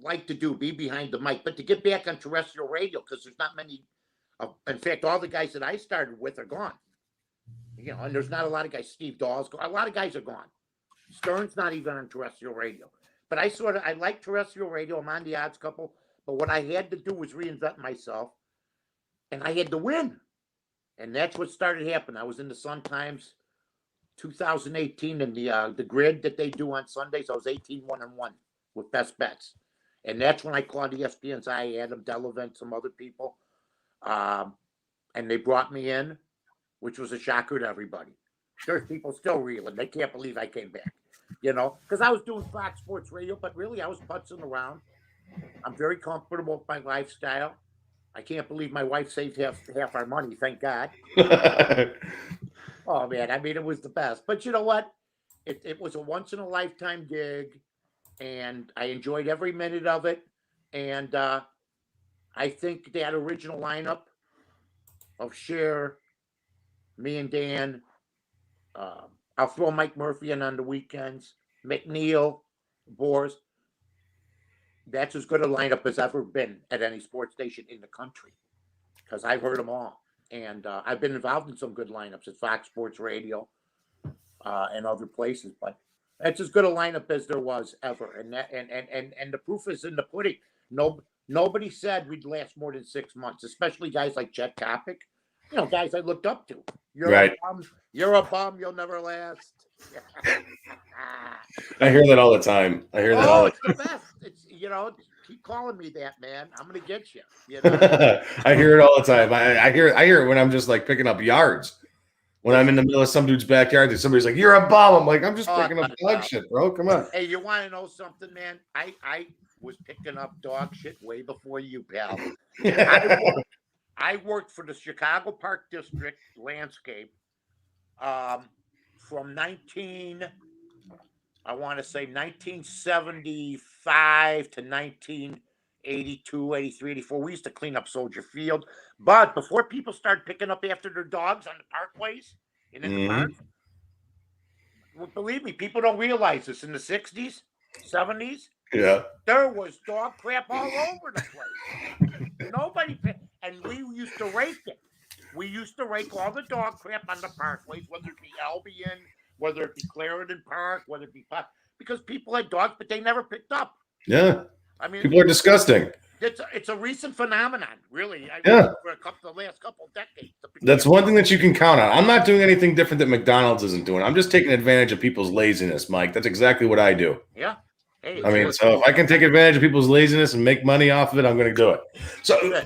like to do, be behind the mic, but to get back on terrestrial radio, because there's not many. In fact, all the guys that I started with are gone. And there's not a lot of guys. Steve Dawes, a lot of guys are gone. Stern's not even on terrestrial radio. But I like terrestrial radio. I'm on the Odds Couple. But what I had to do was reinvent myself. And I had to win. And that's what started happening. I was in the Sun Times 2018 in the grid that they do on Sundays. I was 18-1-1 with best bets. And that's when I called ESPN's Adam Delavant, some other people. And they brought me in, which was a shocker to everybody. There's people still reeling. They can't believe I came back, because I was doing Fox Sports Radio, but really I was putzing around. I'm very comfortable with my lifestyle. I can't believe my wife saved half our money. Thank God. Oh man, I mean, it was the best. But you know what? It was a once in a lifetime gig, and I enjoyed every minute of it. And I think that original lineup of Cher, me and Dan, I'll throw Mike Murphy in on the weekends, McNeil, Boris. That's as good a lineup as ever been at any sports station in the country, because I've heard them all. And I've been involved in some good lineups at Fox Sports Radio and other places. But that's as good a lineup as there was ever. And the proof is in the pudding. Nobody said we'd last more than 6 months, especially guys like Chet Kopic, guys I looked up to. You're right. You're a bum. You'll never last. I hear that all the time. It's the best. It's keep calling me that, man. I'm gonna get you. I hear it all the time. I hear it when I'm just like picking up yards. When I'm in the middle of some dude's backyard, somebody's like, "You're a bum." I'm like, "I'm just picking up dog shit, bro. Come on." Hey, you want to know something, man? I was picking up dog shit way before you, pal. I worked for the Chicago Park District landscape from 1975 to 1982, 83, 84. We used to clean up Soldier Field. But before people started picking up after their dogs on the parkways and in the parks, well, believe me, people don't realize this. In the 60s, 70s, there was dog crap all over the place. Nobody picked. And we used to rake it. We used to rake all the dog crap on the parkways, whether it be Albion, whether it be Clarendon Park, because people had dogs, but they never picked up. Yeah. I mean, people are disgusting. It's a recent phenomenon, really. For the last couple of decades. That's one thing that you can count on. I'm not doing anything different that McDonald's isn't doing. I'm just taking advantage of people's laziness, Mike. That's exactly what I do. Yeah. Hey, I mean, so if I can take advantage of people's laziness and make money off of it, I'm going to do it. So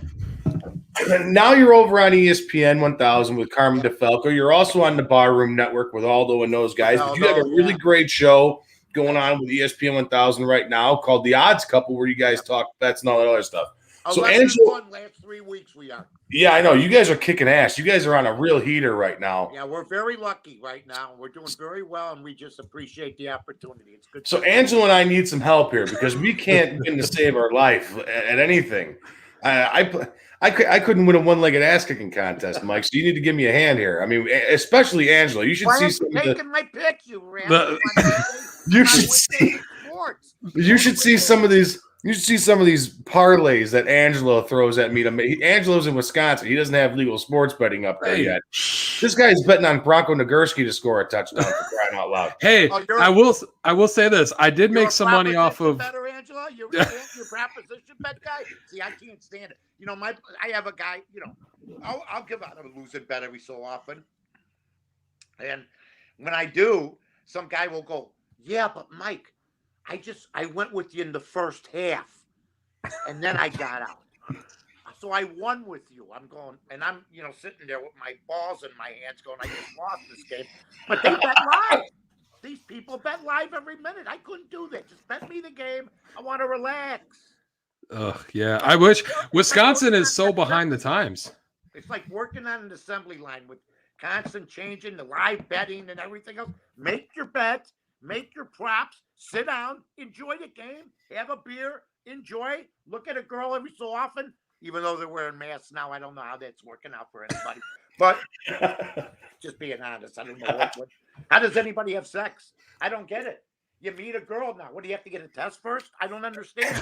now you're over on ESPN 1000 with Carmen DeFalco. You're also on the Barroom Network with Aldo and those guys. But you have a really great show going on with ESPN 1000 right now called The Odds Couple, where you guys talk bets and all that other stuff. So Angelo, last 3 weeks we are. Yeah, I know. You guys are kicking ass. You guys are on a real heater right now. Yeah, we're very lucky right now. We're doing very well, and we just appreciate the opportunity. It's good. So Angelo and I need some help here because we can't win to save our life at anything. I couldn't win a one-legged ass-kicking contest, Mike, so you need to give me a hand here. I mean, especially Angelo. You should see some of the... my pick, you should see some of these... You should see some of these parlays that Angelo throws at me. Angelo's in Wisconsin. He doesn't have legal sports betting up there yet. This guy's betting on Bronco Nagurski to score a touchdown for crying out loud. Hey, I will say this. I did make some money off of. Better, Angelo? You're proposition bet guy. See, I can't stand it. You know, I have a guy. You know, I'll give out a losing bet every so often, and when I do, some guy will go, "Yeah, but Mike, I went with you in the first half, and then I got out. So I won with you." I'm going, and I'm, sitting there with my balls in my hands going, I just lost this game. But they bet live. These people bet live every minute. I couldn't do that. Just bet me the game. I want to relax. Yeah. I wish Wisconsin is so behind the times. It's like working on an assembly line with constant changing, the live betting and everything else. Make your bets. Make your props, sit down, enjoy the game, have a beer, enjoy, look at a girl every so often, even though they're wearing masks now. I don't know how that's working out for anybody. But just being honest, I don't know how does anybody have sex? I don't get it. You meet a girl now. What, do you have to get a test first? I don't understand.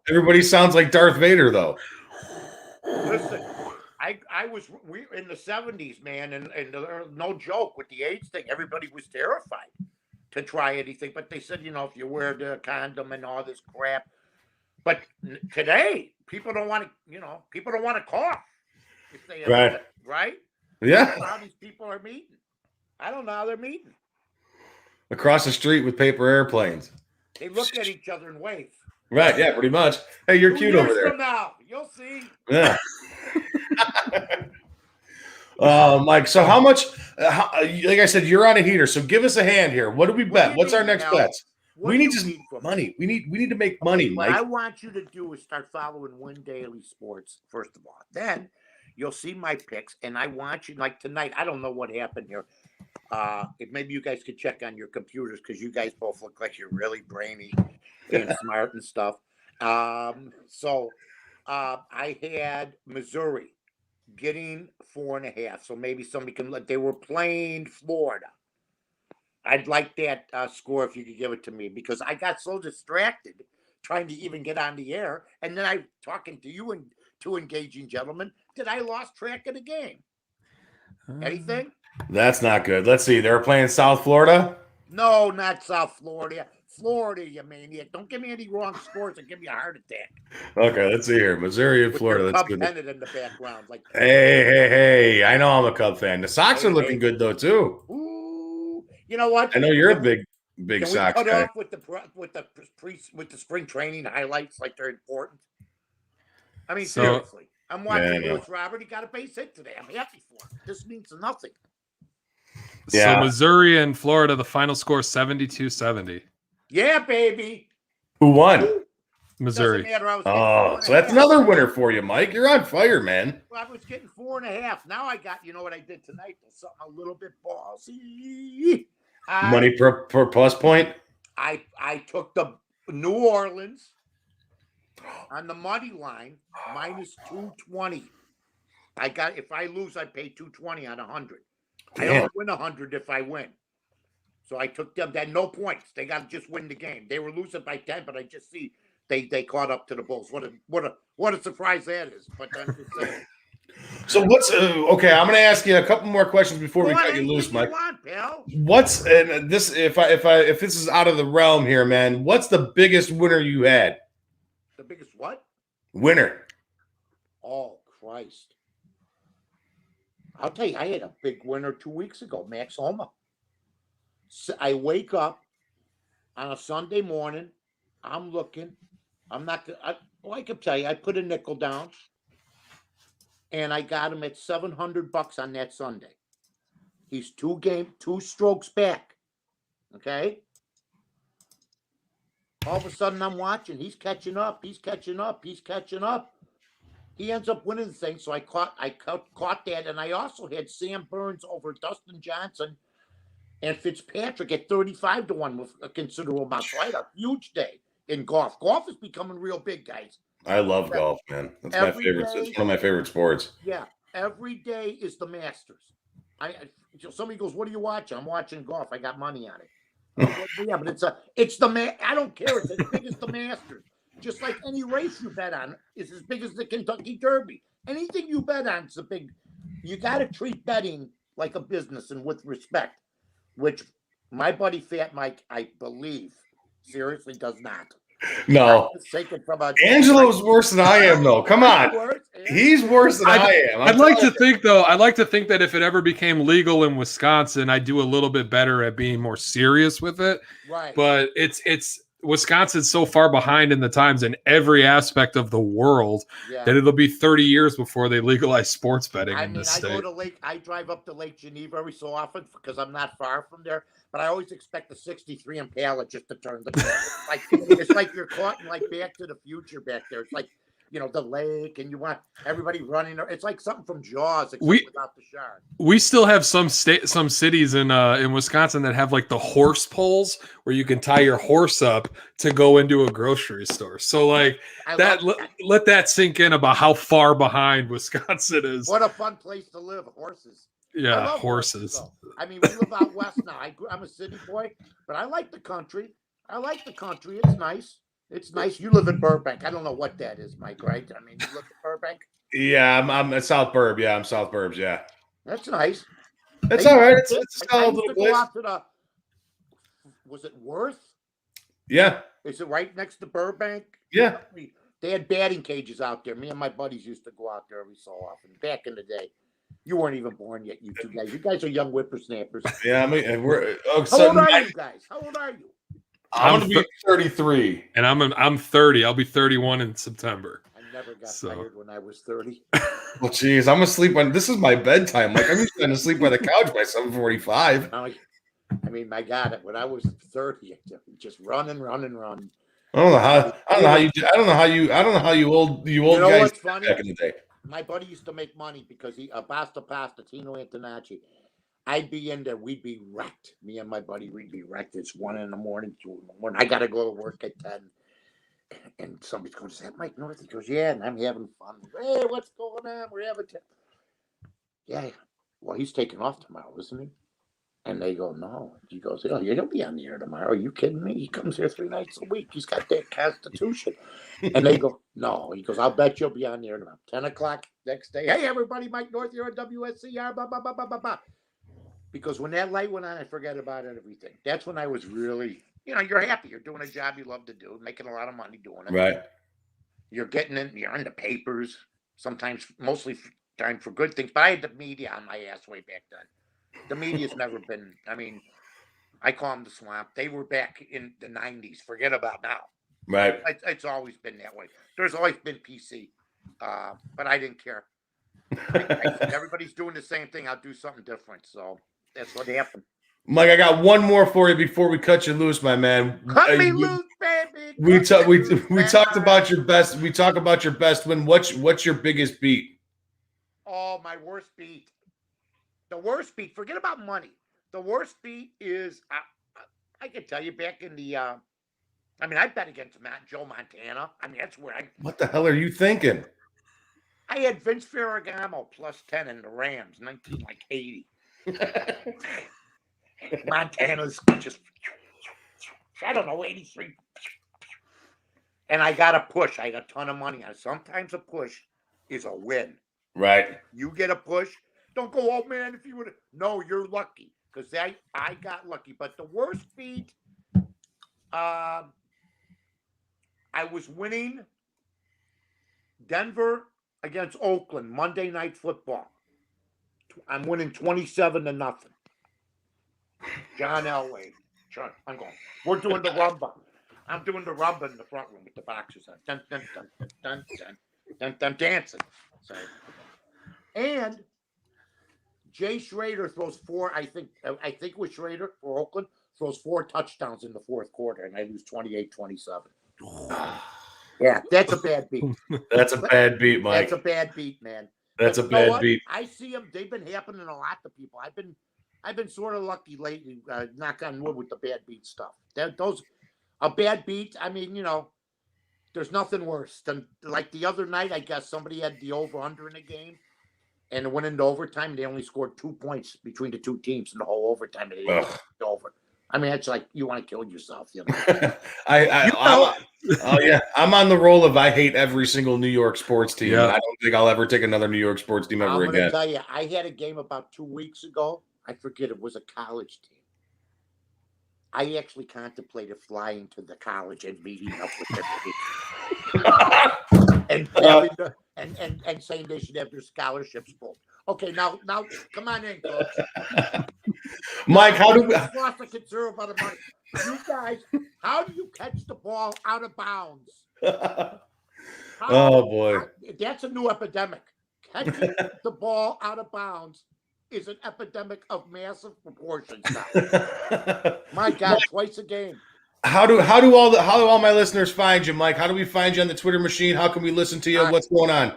Everybody sounds like Darth Vader, though. Listen. We in the 70s, man, and no joke with the AIDS thing. Everybody was terrified to try anything, but they said, if you wear the condom and all this crap. But today, people don't want to cough if they right? Yeah. I don't know how these people are meeting. I don't know how they're meeting. Across the street with paper airplanes. They look at each other and wave. Right, yeah, pretty much. Hey, you're cute over there. From now, you'll see. Yeah. Mike, so how much, like I said, you're on a heater, so give us a hand here. What do we bet? What's our next bets? We need just money. We need to make money, Mike. What I want you to do is start following Win Daily Sports, first of all. Then you'll see my picks, and I want you, like tonight, I don't know what happened here. Maybe you guys could check on your computers because you guys both look like you're really brainy and smart and stuff. So I had Missouri getting 4.5. So maybe somebody they were playing Florida. I'd like that score if you could give it to me because I got so distracted trying to even get on the air. And then I'm talking to you and two engaging gentlemen that I lost track of the game. Anything? That's not good. Let's see. They were playing South Florida? No, not South Florida. Florida, you maniac. Don't give me any wrong scores and give me a heart attack. Okay, let's see here. Missouri and Florida. That's good. In the background. Hey. I know I'm a Cub fan. The Sox are looking good, though, too. Ooh. You know what? I know you're a big Sox guy. Can we cut off with the spring training highlights like they're important? I mean, seriously. I'm watching Lewis Robert. He got a base hit today. I'm happy for him. This means nothing. Yeah. So Missouri and Florida, the final score 72-70. Yeah, baby. Who won? Missouri. So that's another winner for you, Mike. You're on fire, man. Well, I was getting 4.5. Now I got, you know what I did tonight? Something a little bit ballsy. Money per plus point? I took the New Orleans on the money line minus 220. If I lose, I pay 220 on 100. I only win 100 if I win. So I took them. They had no points. They got to just win the game. They were losing by 10, but I just see they caught up to the Bulls. What a surprise that is. But I'm just saying. So what's okay? I'm going to ask you a couple more questions before we cut you loose, Mike. What's and this if this is out of the realm here, man? What's the biggest winner you had? The biggest what? Winner. Oh, Christ. I'll tell you, I had a big winner 2 weeks ago, Max Homa. So I wake up on a Sunday morning. I'm looking. I'm not going to. I can tell you, I put a nickel down. And I got him at $700 on that Sunday. He's 2 strokes back. Okay. All of a sudden, I'm watching. He's catching up. He's catching up. He's catching up. He ends up winning the thing. So I caught that, and I also had Sam Burns over Dustin Johnson and Fitzpatrick at 35-1 with a considerable amount. So I had a huge day in golf. Golf is becoming real big, guys. I love golf, man. That's my favorite. It's one of my favorite sports. Yeah, every day is the Masters. Somebody goes, "What are you watching?" I'm watching golf. I got money on it. Yeah, but it's the I don't care. It's as big as the Masters. Just like any race you bet on is as big as the Kentucky Derby. Anything you bet on is a big. You got to treat betting like a business and with respect, which my buddy FatMike, I believe, seriously does not. No, Angelo's worse than I am, though. Come on, he's worse than I am. I'd like to think that if it ever became legal in Wisconsin, I'd do a little bit better at being more serious with it. Right. But it's Wisconsin's so far behind in the times in every aspect of the world that it'll be 30 years before they legalize sports betting in this state. I drive up to Lake Geneva every so often because I'm not far from there. But I always expect the 63 Impala just to turn the corner. It's like you're caught in like Back to the Future back there. It's like, the lake, and you want everybody running. It's like something from Jaws, except without the shark. We still have some cities in Wisconsin that have like the horse poles where you can tie your horse up to go into a grocery store. So like let that sink in about how far behind Wisconsin is. What a fun place to live, horses. Yeah, horses. I mean, we live out west now. I'm a city boy, but I like the country. It's nice. It's nice. You live in Burbank. I don't know what that is, Mike, right? I mean, you live in Burbank? Yeah, I'm at South Burb. Yeah, I'm South Burbs. Yeah. That's nice. That's all right. It's a solid little place. Was it Worth? Yeah. Is it right next to Burbank? Yeah. They had batting cages out there. Me and my buddies used to go out there every so often back in the day. You weren't even born yet, you two guys. You guys are young whippersnappers. Yeah, I mean, we're. How old are you guys? How old are you? I'm going to be 33. And I'm 30. I'll be 31 in September. I never got tired when I was 30. Well, geez, I'm asleep when this is my bedtime. Like, I'm usually going to sleep by the couch by 7:45. I mean, my God, when I was 30, just run. I don't know how you old guys what's funny? back in the day. My buddy used to make money because he Basta Pasta, Tino Antonacci. I'd be in there, we'd be wrecked. Me and my buddy, we'd be wrecked. It's 1 a.m, 2 a.m. I gotta go to work at 10. And somebody's going, "Is that Mike North?" He goes, "Yeah," and I'm having fun. "Hey, what's going on? We're having Yeah. Well, he's taking off tomorrow, isn't he? And they go, "No." He goes, "Oh, he'll be on the air tomorrow. Are you kidding me? He comes here 3 nights a week. He's got that constitution." And they go, "No." He goes, "I'll bet you'll be on the air tomorrow." 10 o'clock next day. "Hey, everybody, Mike North here at WSCR, blah, blah, blah, blah, blah, blah." Because when that light went on, I forget about everything. That's when I was really, you're happy. You're doing a job you love to do, making a lot of money doing it. Right. You're getting in, you're in the papers, sometimes, mostly time for good things. But I had the media on my ass way back then. The media's never been, I call them the swamp. They were back in the 90s. Forget about now. Right. It's always been that way. There's always been PC, but I didn't care. I said, everybody's doing the same thing. I'll do something different. So that's what happened. Mike, I got one more for you before we cut you loose, my man. Cut me loose, baby. We talked about your best. We talk about your best win. What's your biggest beat? Oh, my worst beat. The worst beat. Forget about money. The worst beat is I can tell you back in the. I bet against Joe Montana. That's where I. What the hell are you thinking? I had Vince Ferragamo plus 10 in the Rams, 1980. Montana's just, 83. And I got a push. I got a ton of money on it. Sometimes a push is a win. Right. You get a push. Don't go, "Oh, man, if you would." No, you're lucky. Because I got lucky. But the worst beat, I was winning Denver against Oakland, Monday Night Football. I'm winning 27-0. John Elway. I'm going. We're doing the rumba. I'm doing the rumba in the front room with the boxers on. Dun, dun, dun, dun, dun, dun, dun, dun, dancing. So, and Jay Schrader throws 4, I think it was Schrader for Oakland, throws 4 touchdowns in the fourth quarter, and I lose 28-27. Yeah, that's a bad beat. That's a bad beat, Mike. That's a bad beat, man. That's a bad beat. I see them. They've been happening a lot to people. I've been sort of lucky lately, knock on wood, with the bad beat stuff. A bad beat, I mean, there's nothing worse than, like the other night, I guess somebody had the over-under in a game, and it went into overtime. They only scored 2 points between the two teams in the whole overtime. And they didn't go over. I mean, it's like you want to kill yourself. Oh yeah, I'm on the roll of I hate every single New York sports team. Yeah. I don't think I'll ever take another New York sports team ever again. I'm gonna tell you, I had a game about 2 weeks ago. I forget, it was a college team. I actually contemplated flying to the college and meeting up with them and saying they should have their scholarships pulled. Okay, now come on in, coach. Mike, how do we lost a considerable amount of money? You guys, how do you catch the ball out of bounds? Oh boy, that's a new epidemic. Catching the ball out of bounds is an epidemic of massive proportions now. My God, twice a game. How do all my listeners find you, Mike? How do we find you on the Twitter machine? How can we listen to you? What's going on?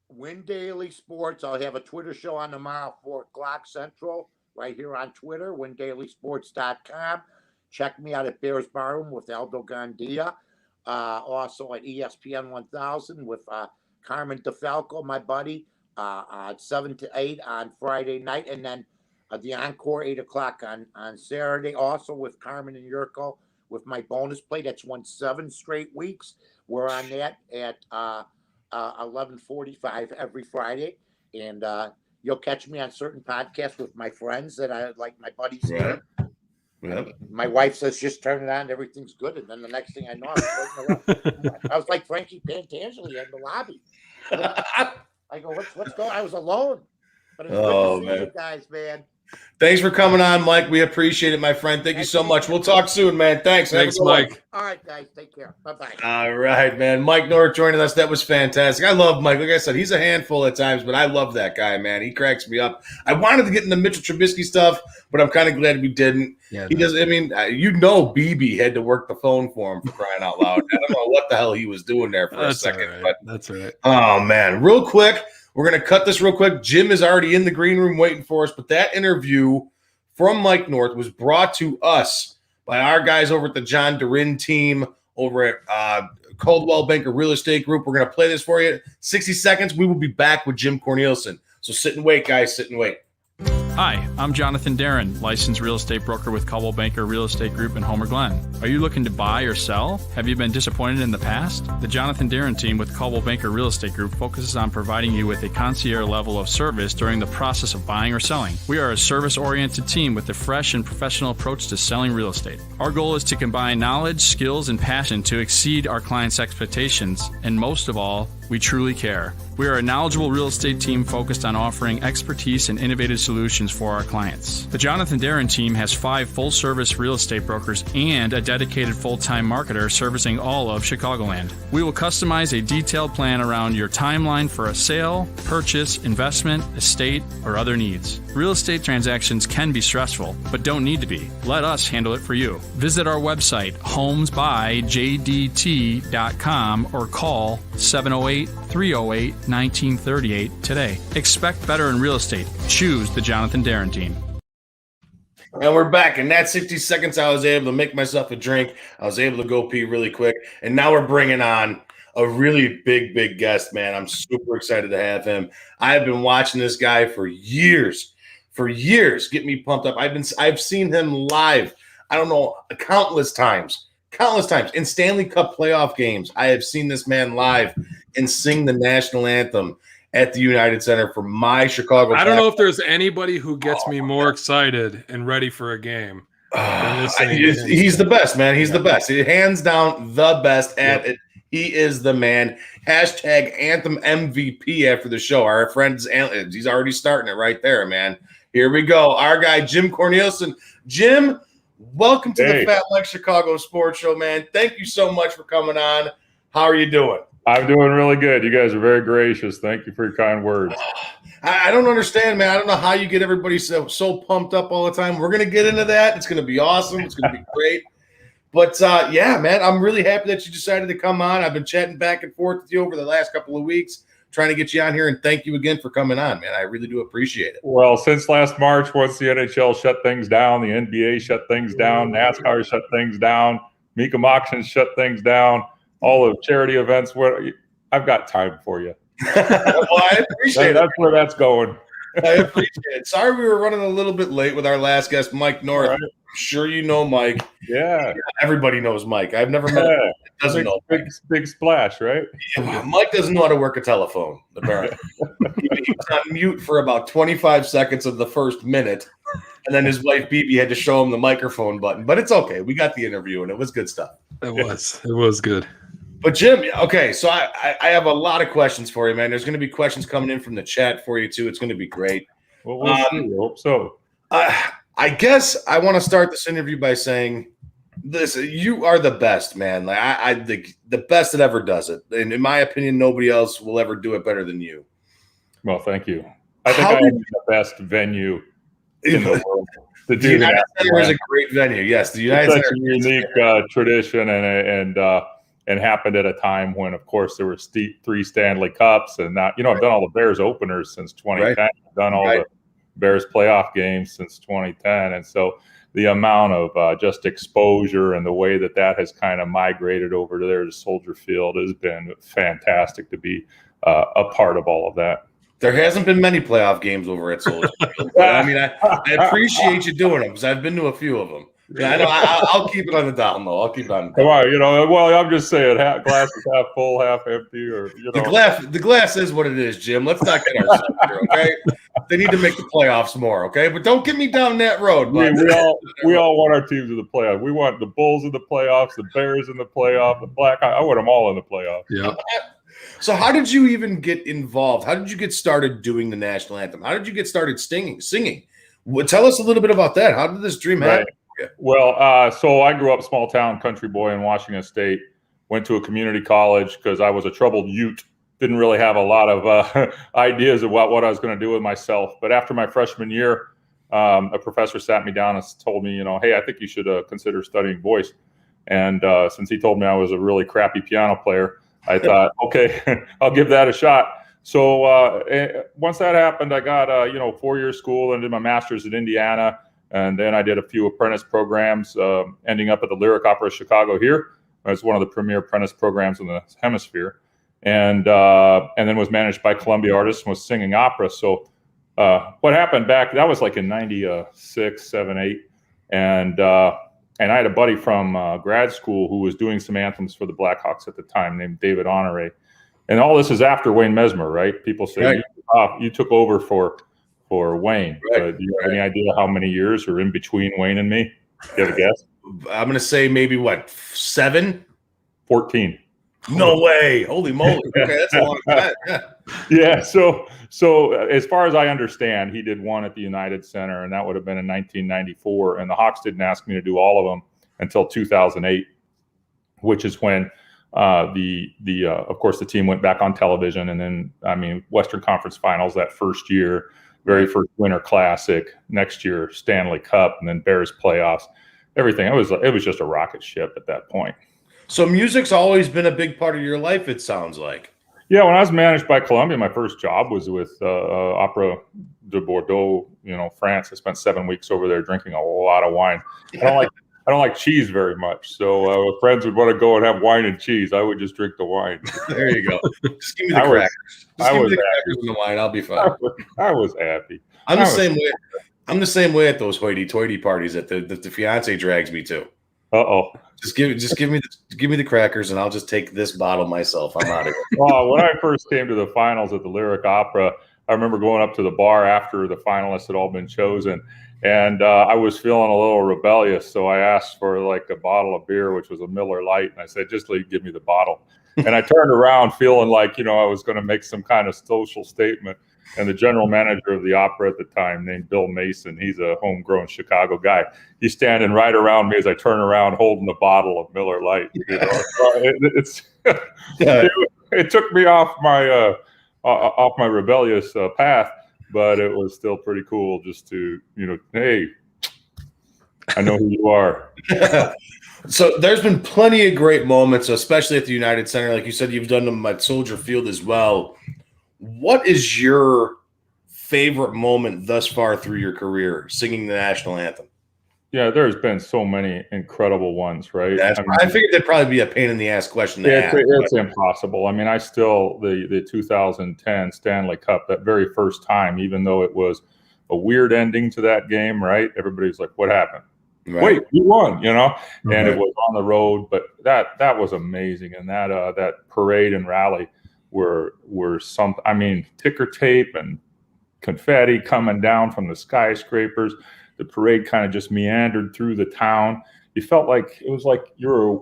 Win Daily Sports. I'll have a Twitter show on tomorrow, 4:00 Central, right here on Twitter, windailysports.com. Check me out at Bears Barroom with Aldo Gandia. Also at ESPN 1000 with Carmen DeFalco, my buddy, at 7 to 8 on Friday night. And then the encore, 8 o'clock on Saturday. Also with Carmen and Yurko with my bonus play. That's won 7 straight weeks. We're on that at 11:45 every Friday. And you'll catch me on certain podcasts with my friends that I like, my buddies here. Yep. My wife says, just turn it on, everything's good. And then the next thing I know, I was like Frankie Pantangeli in the lobby. I go, what's going on? I was alone. But it's good to see you guys, man. Thanks for coming on, Mike. We appreciate it, my friend. Thank you so much. We'll talk soon, man. Thanks, Mike. All right, guys. Take care. Bye-bye. All right, man. Mike North joining us. That was fantastic. I love Mike. Like I said, he's a handful at times, but I love that guy, man. He cracks me up. I wanted to get into Mitchell Trubisky stuff, but I'm kind of glad we didn't. Yeah, he doesn't. I mean, BB had to work the phone for him, for crying out loud. I don't know what the hell he was doing there for a second. Right. But that's all right. Oh, man. Real quick, we're going to cut this real quick. Jim is already in the green room waiting for us, but that interview from Mike North was brought to us by our guys over at the John Durin team over at Coldwell Banker Real Estate Group. We're going to play this for you. 60 seconds. We will be back with Jim Cornelison. So sit and wait, guys. Sit and wait. Hi, I'm Jonathan Darren, licensed real estate broker with Coldwell Banker Real Estate Group in Homer Glen. Are you looking to buy or sell? Have you been disappointed in the past? The Jonathan Darren team with Coldwell Banker Real Estate Group focuses on providing you with a concierge level of service during the process of buying or selling. We are a service-oriented team with a fresh and professional approach to selling real estate. Our goal is to combine knowledge, skills, and passion to exceed our clients' expectations, and most of all, we truly care. We are a knowledgeable real estate team focused on offering expertise and innovative solutions for our clients. The Jonathan Darren team has 5 full-service real estate brokers and a dedicated full-time marketer servicing all of Chicagoland. We will customize a detailed plan around your timeline for a sale, purchase, investment, estate, or other needs. Real estate transactions can be stressful, but don't need to be. Let us handle it for you. Visit our website, homesbyjdt.com, or call 708-308-1938 today. Expect better in real estate. Choose the Jonathan Darren team. And we're back. In that 60 seconds, I was able to make myself a drink. I was able to go pee really quick. And now we're bringing on a really big guest, man. I'm super excited to have him. I've been watching this guy for years. Get me pumped up. I've seen him live. I don't know, countless times in Stanley Cup playoff games. I have seen this man live and sing the national anthem at the United Center for my Chicago. I don't know if there's anybody who gets me more excited and ready for a game. He's the best, man. He's the best. Hands down the best at it. He is the man. Hashtag Anthem MVP after the show. Our friend, he's already starting it right there, man. Here we go. Our guy, Jim Cornelison. Jim, welcome to the Fat Mike Chicago Sports Show, man. Thank you so much for coming on. How are you doing? I'm doing really good. You guys are very gracious. Thank you for your kind words. I don't understand, man. I don't know how you get everybody so pumped up all the time. We're going to get into that. It's going to be awesome. It's going to be great. But, yeah, man, I'm really happy that you decided to come on. I've been chatting back and forth with you over the last couple of weeks, trying to get you on here, and thank you again for coming on, man. I really do appreciate it. Well, since last March, once the NHL shut things down, the NBA shut things down, NASCAR shut things down, Mika Moxon shut things down, all the charity events, I've got time for you. Well, I appreciate it. That's where that's going. I appreciate it. Sorry we were running a little bit late with our last guest, Mike North. Right. I'm sure you know Mike. Yeah. Everybody knows Mike. I've never met him that doesn't know Mike. Big splash, right? Yeah, Mike doesn't know how to work a telephone, apparently. He was on mute for about 25 seconds of the first minute, and then his wife, Bibi, had to show him the microphone button. But it's okay. We got the interview, and it was good stuff. It was good. But Jim, okay, so I have a lot of questions for you, man. There's going to be questions coming in from the chat for you too. It's going to be great. Well, we'll see. I hope so. I guess I want to start this interview by saying this: you are the best, man. Like the best that ever does it, and in my opinion, nobody else will ever do it better than you. Well, thank you. I think I am the best venue in the world. The United Center is a great venue. Yes, the United Center is a unique tradition and happened at a time when, of course, there were 3 Stanley Cups, and now, I've done all the Bears openers since 2010. Right. I've done all the Bears playoff games since 2010, and so the amount of just exposure and the way that has kind of migrated over to there to Soldier Field has been fantastic to be a part of all of that. There hasn't been many playoff games over at Soldier Field, but I mean, I appreciate you doing them because I've been to a few of them. Yeah, I know. I'll keep it on the down low. I'll keep it on the down. Come on, well, I'm just saying, glass is half full, half empty, or the glass is what it is, Jim. Let's not get ourselves here, okay? They need to make the playoffs more, okay? But don't get me down that road. We all want our teams in the playoffs. We want the Bulls in the playoffs, the Bears in the playoffs, the Blackhawks. I want them all in the playoffs. Yeah. So how did you even get involved? How did you get started doing the national anthem? How did you get started singing? Tell us a little bit about that. How did this dream happen? Well, so I grew up small town country boy in Washington State, went to a community college because I was a troubled youth. Didn't really have a lot of ideas about what I was going to do with myself. But after my freshman year, a professor sat me down and told me, hey, I think you should consider studying voice. And since he told me I was a really crappy piano player, I thought, okay, I'll give that a shot. So once that happened, I got 4-year school and did my master's at Indiana. And then I did a few apprentice programs, ending up at the Lyric Opera of Chicago here. It's one of the premier apprentice programs in the hemisphere. And then was managed by Columbia Artists and was singing opera. So what happened back, that was like in 96, 7, 8. And I had a buddy from grad school who was doing some anthems for the Blackhawks at the time named David Honore. And all this is after Wayne Mesmer, right? People say, you took over for Wayne. Do you have any idea how many years are in between Wayne and me? Do you have a guess? I'm going to say maybe, 7? 14. No way. Holy moly. Okay, that's a long time. Yeah, so as far as I understand, he did one at the United Center, and that would have been in 1994. And the Hawks didn't ask me to do all of them until 2008, which is when of course the team went back on television. And then, Western Conference Finals that first year, very first Winter Classic, next year Stanley Cup, and then Bears playoffs, everything. It was just a rocket ship at that point. So music's always been a big part of your life, it sounds like. Yeah, when I was managed by Columbia, my first job was with Opera de Bordeaux, France. I spent 7 weeks over there drinking a lot of wine. I don't like cheese very much, so if friends would want to go and have wine and cheese, I would just drink the wine. There you go. Just give me the crackers. Just give me the crackers and the wine. I'll be fine. I was happy. I'm the same way at those hoity-toity parties that the fiance drags me to. Uh-oh. Just give me the crackers, and I'll just take this bottle myself. I'm out of here. When I first came to the finals at the Lyric Opera, I remember going up to the bar after the finalists had all been chosen, and I was feeling a little rebellious, so I asked for like a bottle of beer, which was a Miller Lite, and I said, "Just give me the bottle." And I turned around feeling like, I was going to make some kind of social statement. And the general manager of the opera at the time, named Bill Mason, he's a homegrown Chicago guy. He's standing right around me as I turn around holding a bottle of Miller Lite. It took me off my rebellious path, but it was still pretty cool just to, hey, I know who you are. So there's been plenty of great moments, especially at the United Center. Like you said, you've done them at Soldier Field as well. What is your favorite moment thus far through your career singing the national anthem? Yeah, there's been so many incredible ones, right? I figured that'd probably be a pain in the ass question to ask. It's impossible. I mean, I still, the 2010 Stanley Cup, that very first time, even though it was a weird ending to that game, right? Everybody's like, what happened? Right. Wait, we won, and it was on the road, but that was amazing. And that parade and rally were some, ticker tape and confetti coming down from the skyscrapers. The parade kind of just meandered through the town. You felt like it was like you're a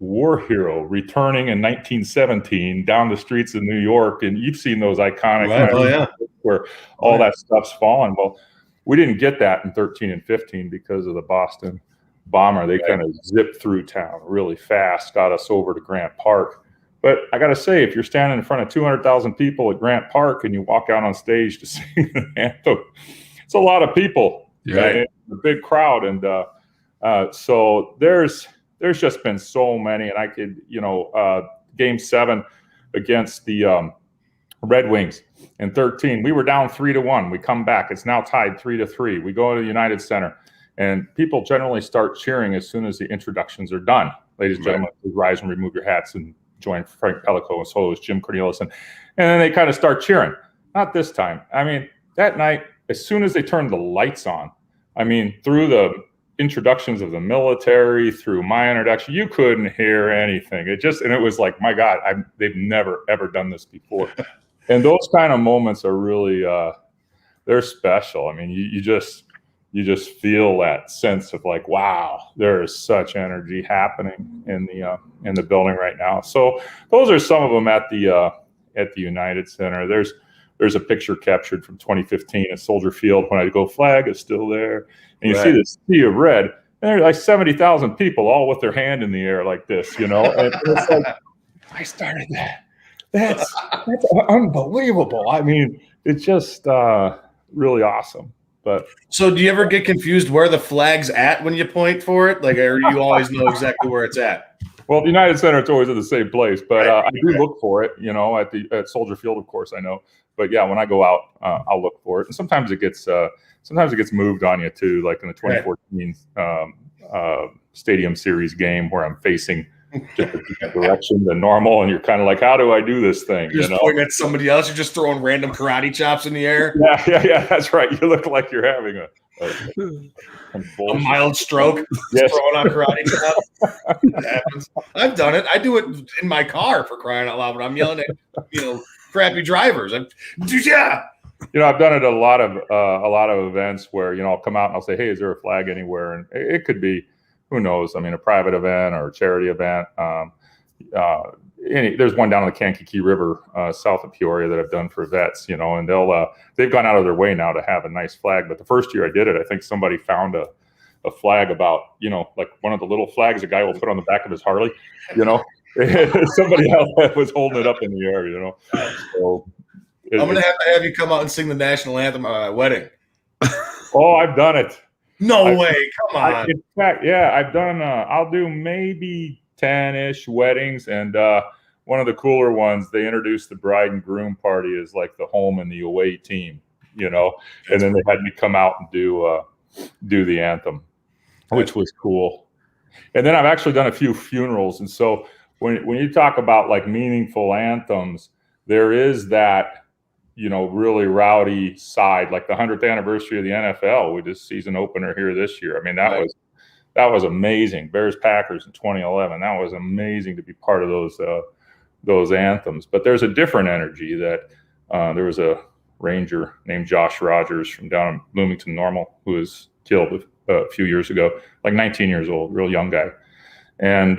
war hero returning in 1917 down the streets of New York. And you've seen those iconic where all that stuff's fallen. Well, we didn't get that in 13 and 15 because of the Boston bomber. They kind of zipped through town really fast, got us over to Grant Park. But I got to say, if you're standing in front of 200,000 people at Grant Park and you walk out on stage to sing the anthem, it's a lot of people, right? A big crowd. And so there's just been so many. And I could, Game 7 against the Red Wings in 13, we were down 3-1. We come back. It's now tied 3-3. We go to the United Center, and people generally start cheering as soon as the introductions are done. Ladies and gentlemen, please rise and remove your hats and join Frank Pellico and soloist Jim Cornelison. And then they kind of start cheering. Not this time. That night, as soon as they turned the lights on, through the introductions of the military, through my introduction, you couldn't hear anything. And it was like, my God, they've never, ever done this before. And those kind of moments are really, they're special. You just feel that sense of like, wow, there is such energy happening in the building right now. So those are some of them at the United Center. There's a picture captured from 2015 at Soldier Field when I go, flag is still there, and you see this sea of red. And there's like 70,000 people all with their hand in the air like this, And it's like, I started that. That's unbelievable. It's just really awesome. But so do you ever get confused where the flag's at when you point for it? Like, or you always know exactly where it's at? Well, the United Center, it's always at the same place, but I do look for it, at Soldier Field, of course, I know. But yeah, when I go out, I'll look for it. And sometimes it gets moved on you too, like in the 2014 Stadium Series game where I'm facing just a different direction than normal, and you're kind of like, how do I do this thing? You're just pointing at somebody else. You're just throwing random karate chops in the air. Yeah, that's right. You look like you're having a mild stroke. Just throwing on karate chops. It happens. I've done it. I do it in my car, for crying out loud, when I'm yelling at crappy drivers. I've done it at a lot of events where I'll come out and I'll say, hey, is there a flag anywhere? And it could be, who knows? A private event or a charity event. There's one down on the Kankakee River south of Peoria that I've done for vets, and they've gone out of their way now to have a nice flag. But the first year I did it, I think somebody found a flag about, like one of the little flags a guy will put on the back of his Harley, somebody else was holding it up in the air, So I'm going to have you come out and sing the national anthem at my wedding. Oh, I've done it. No way. Come on. In fact, yeah, I've done, I'll do maybe 10-ish weddings. And one of the cooler ones, they introduced the bride and groom party as like the home and the away team, and then they had me come out and do the anthem, which was cool. And then I've actually done a few funerals. And so when you talk about like meaningful anthems, there is that, really rowdy side, like the 100th anniversary of the NFL with this season opener here this year. That was amazing. Bears Packers in 2011. That was amazing to be part of those anthems. But there's a different energy that there was a Ranger named Josh Rogers from down in Bloomington Normal who was killed a few years ago, like 19 years old, real young guy. And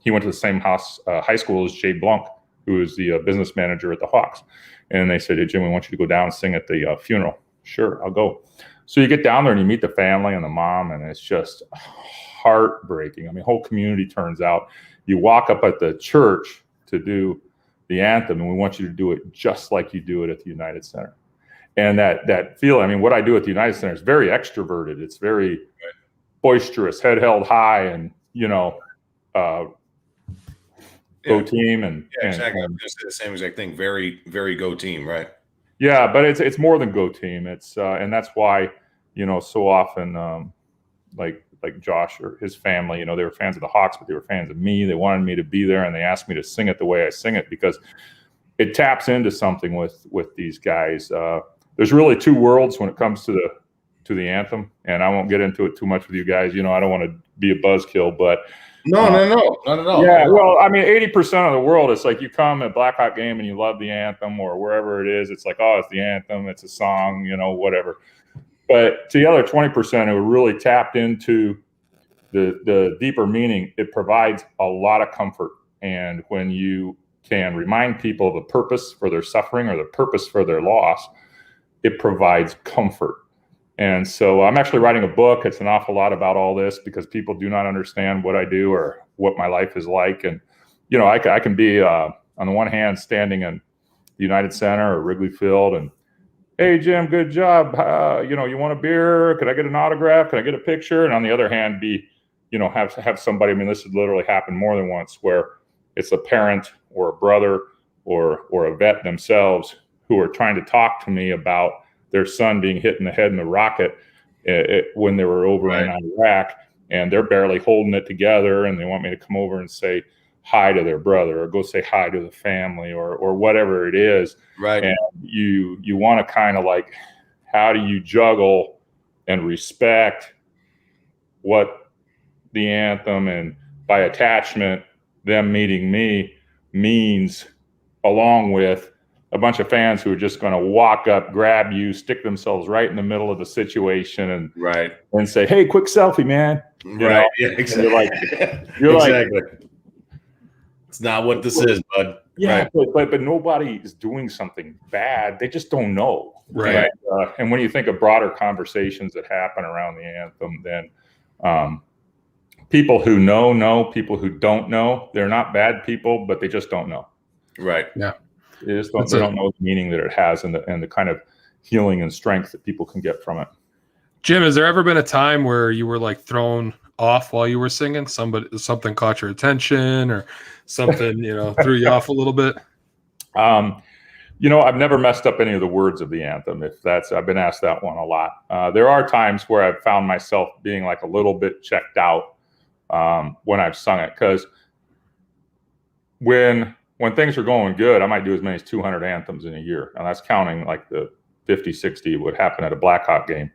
he went to the same high school as Jay Blanc, who is the business manager at the Hawks. And they said, hey, Jim, we want you to go down and sing at the funeral. Sure, I'll go. So you get down there and you meet the family and the mom, and it's just heartbreaking. I mean, whole community turns out. You walk up at the church to do the anthem, and we want you to do it just like you do it at the United Center. And that feel, I mean, what I do at the United Center is very extroverted. It's very boisterous, head held high, and, you know, go team. And exactly. I'm just the same exact thing. Very, very go team, right? Yeah, but it's more than go team. It's and that's why, you know, so often like Josh or his family, you know, they were fans of the Hawks, but they were fans of me. They wanted me to be there, and they asked me to sing it the way I sing it, because it taps into something with these guys. There's really two worlds when it comes to the anthem, and I won't get into it too much with you guys. You know, I don't want to be a buzzkill, but no, not at all. Yeah, well, I mean, 80% of the world, it's like you come at a Blackhawk game and you love the anthem, or wherever it is, it's like, oh, it's the anthem, it's a song, you know, whatever. But to the other 20% who are really tapped into the deeper meaning, it provides a lot of comfort. And when you can remind people of the purpose for their suffering or the purpose for their loss, it provides comfort. And so I'm actually writing a book. It's an awful lot about all this, because people do not understand what I do or what my life is like. And, you know, I can be, on the one hand, standing in the United Center or Wrigley Field and, hey, Jim, good job. You know, you want a beer? Could I get an autograph? Can I get a picture? And on the other hand, be, you know, have somebody, I mean, this has literally happened more than once, where it's a parent or a brother or a vet themselves who are trying to talk to me about their son being hit in the head in the rocket when they were over in Iraq, and they're barely holding it together, and they want me to come over and say hi to their brother, or go say hi to the family, or whatever it is. Right. And you want to kind of like, how do you juggle and respect what the anthem, and by attachment, them meeting me, means, along with a bunch of fans who are just going to walk up, grab you, stick themselves right in the middle of the situation, and say, "Hey, quick selfie, man!" You know? Yeah, exactly. You're exactly. It's not what this is, bud. Yeah, but nobody is doing something bad. They just don't know. Right. And when you think of broader conversations that happen around the anthem, then people who know, people who don't know, they're not bad people, but they just don't know. Right. Yeah. They just don't know the meaning that it has, and the kind of healing and strength that people can get from it. Jim, has there ever been a time where you were like thrown off while you were singing? Something caught your attention, or something, you know, threw you off a little bit? You know, I've never messed up any of the words of the anthem. I've been asked that one a lot. There are times where I've found myself being like a little bit checked out when I've sung it, because when things are going good, I might do as many as 200 anthems in a year. And that's counting like the 50, 60 would happen at a Blackhawk game.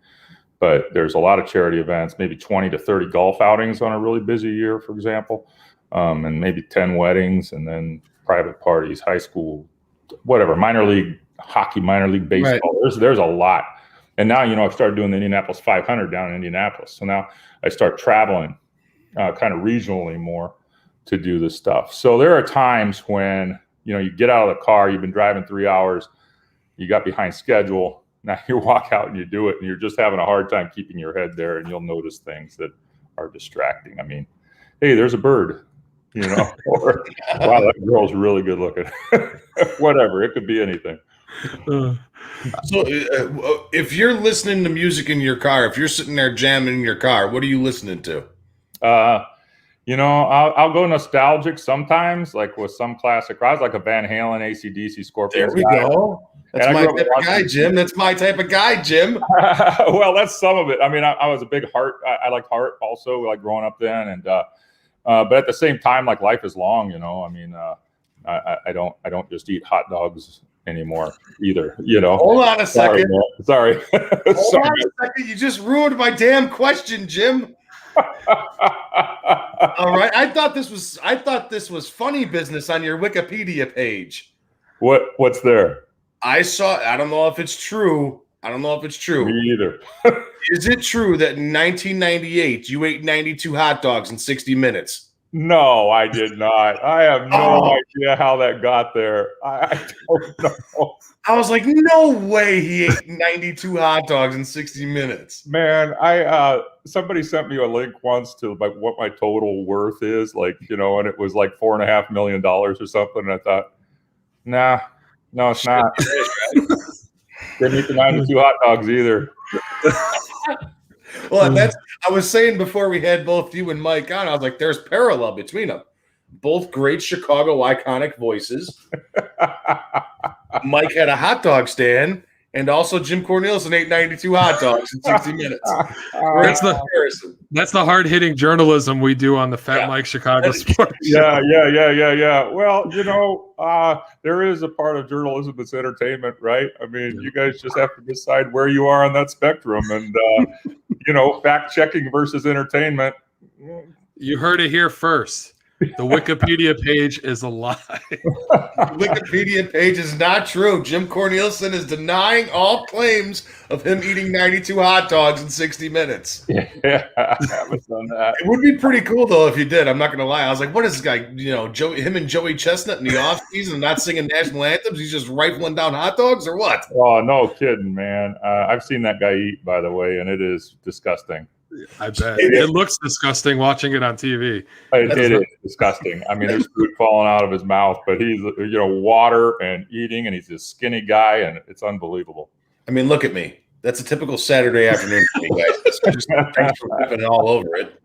But there's a lot of charity events, maybe 20 to 30 golf outings on a really busy year, for example, and maybe 10 weddings, and then private parties, high school, whatever, minor league hockey, minor league baseball. Right. There's a lot. And now, you know, I've started doing the Indianapolis 500 down in Indianapolis. So now I start traveling kind of regionally more to do this stuff. So there are times when, you know, you get out of the car, you've been driving 3 hours, you got behind schedule, now you walk out and you do it, and you're just having a hard time keeping your head there, and you'll notice things that are distracting. I mean, hey, there's a bird, you know, or wow, that girl's really good looking. Whatever, it could be anything. So if you're listening to music in your car, if you're sitting there jamming in your car, what are you listening to? You know, I'll go nostalgic sometimes, like with some classic rock, like a Van Halen, AC/DC, Scorpions. There we go. That's my type of guy, Jim. That's my type of guy, Jim. Well, that's some of it. I mean, I was a big Heart. I liked Heart also, like growing up then, and but at the same time, like life is long. You know, I mean, I don't just eat hot dogs anymore either. You know. Hold on a second. Sorry. Hold on a second. You just ruined my damn question, Jim. All right. I thought this was funny business on your Wikipedia page. What's there? I don't know if it's true. Me either. Is it true that in 1998 you ate 92 hot dogs in 60 minutes? No, I did not. I have no idea how that got there. I don't know. I was like, no way he ate 92 hot dogs in 60 minutes. Man, somebody sent me a link once to like what my total worth is, like, and it was like $4.5 million or something. And I thought, no, it's not. Didn't eat the 92 hot dogs either. Well, I was saying before we had both you and Mike on, I was like, there's parallel between them. Both great Chicago iconic voices. Mike had a hot dog stand, and also Jim Cornelison ate 92 hot dogs in 60 minutes. That's the hard-hitting journalism we do on the Fat Mike Chicago Sports Show. Yeah. Well, there is a part of journalism that's entertainment, right? I mean, you guys just have to decide where you are on that spectrum, and fact-checking versus entertainment. You heard it here first. The Wikipedia page is a lie. The Wikipedia page is not true. Jim Cornelison is denying all claims of him eating 92 hot dogs in 60 minutes. Yeah, I haven't done that. It would be pretty cool, though, if you did. I'm not going to lie. I was like, what is this guy, him and Joey Chestnut in the offseason not singing national anthems? He's just rifling down hot dogs or what? Oh, no kidding, man. I've seen that guy eat, by the way, and it is disgusting. I bet. It looks disgusting watching it on TV. It is disgusting. I mean, there's food falling out of his mouth, but he's, water and eating, and he's a skinny guy, and it's unbelievable. I mean, look at me. That's a typical Saturday afternoon for me, guys. Thanks for flipping all over it.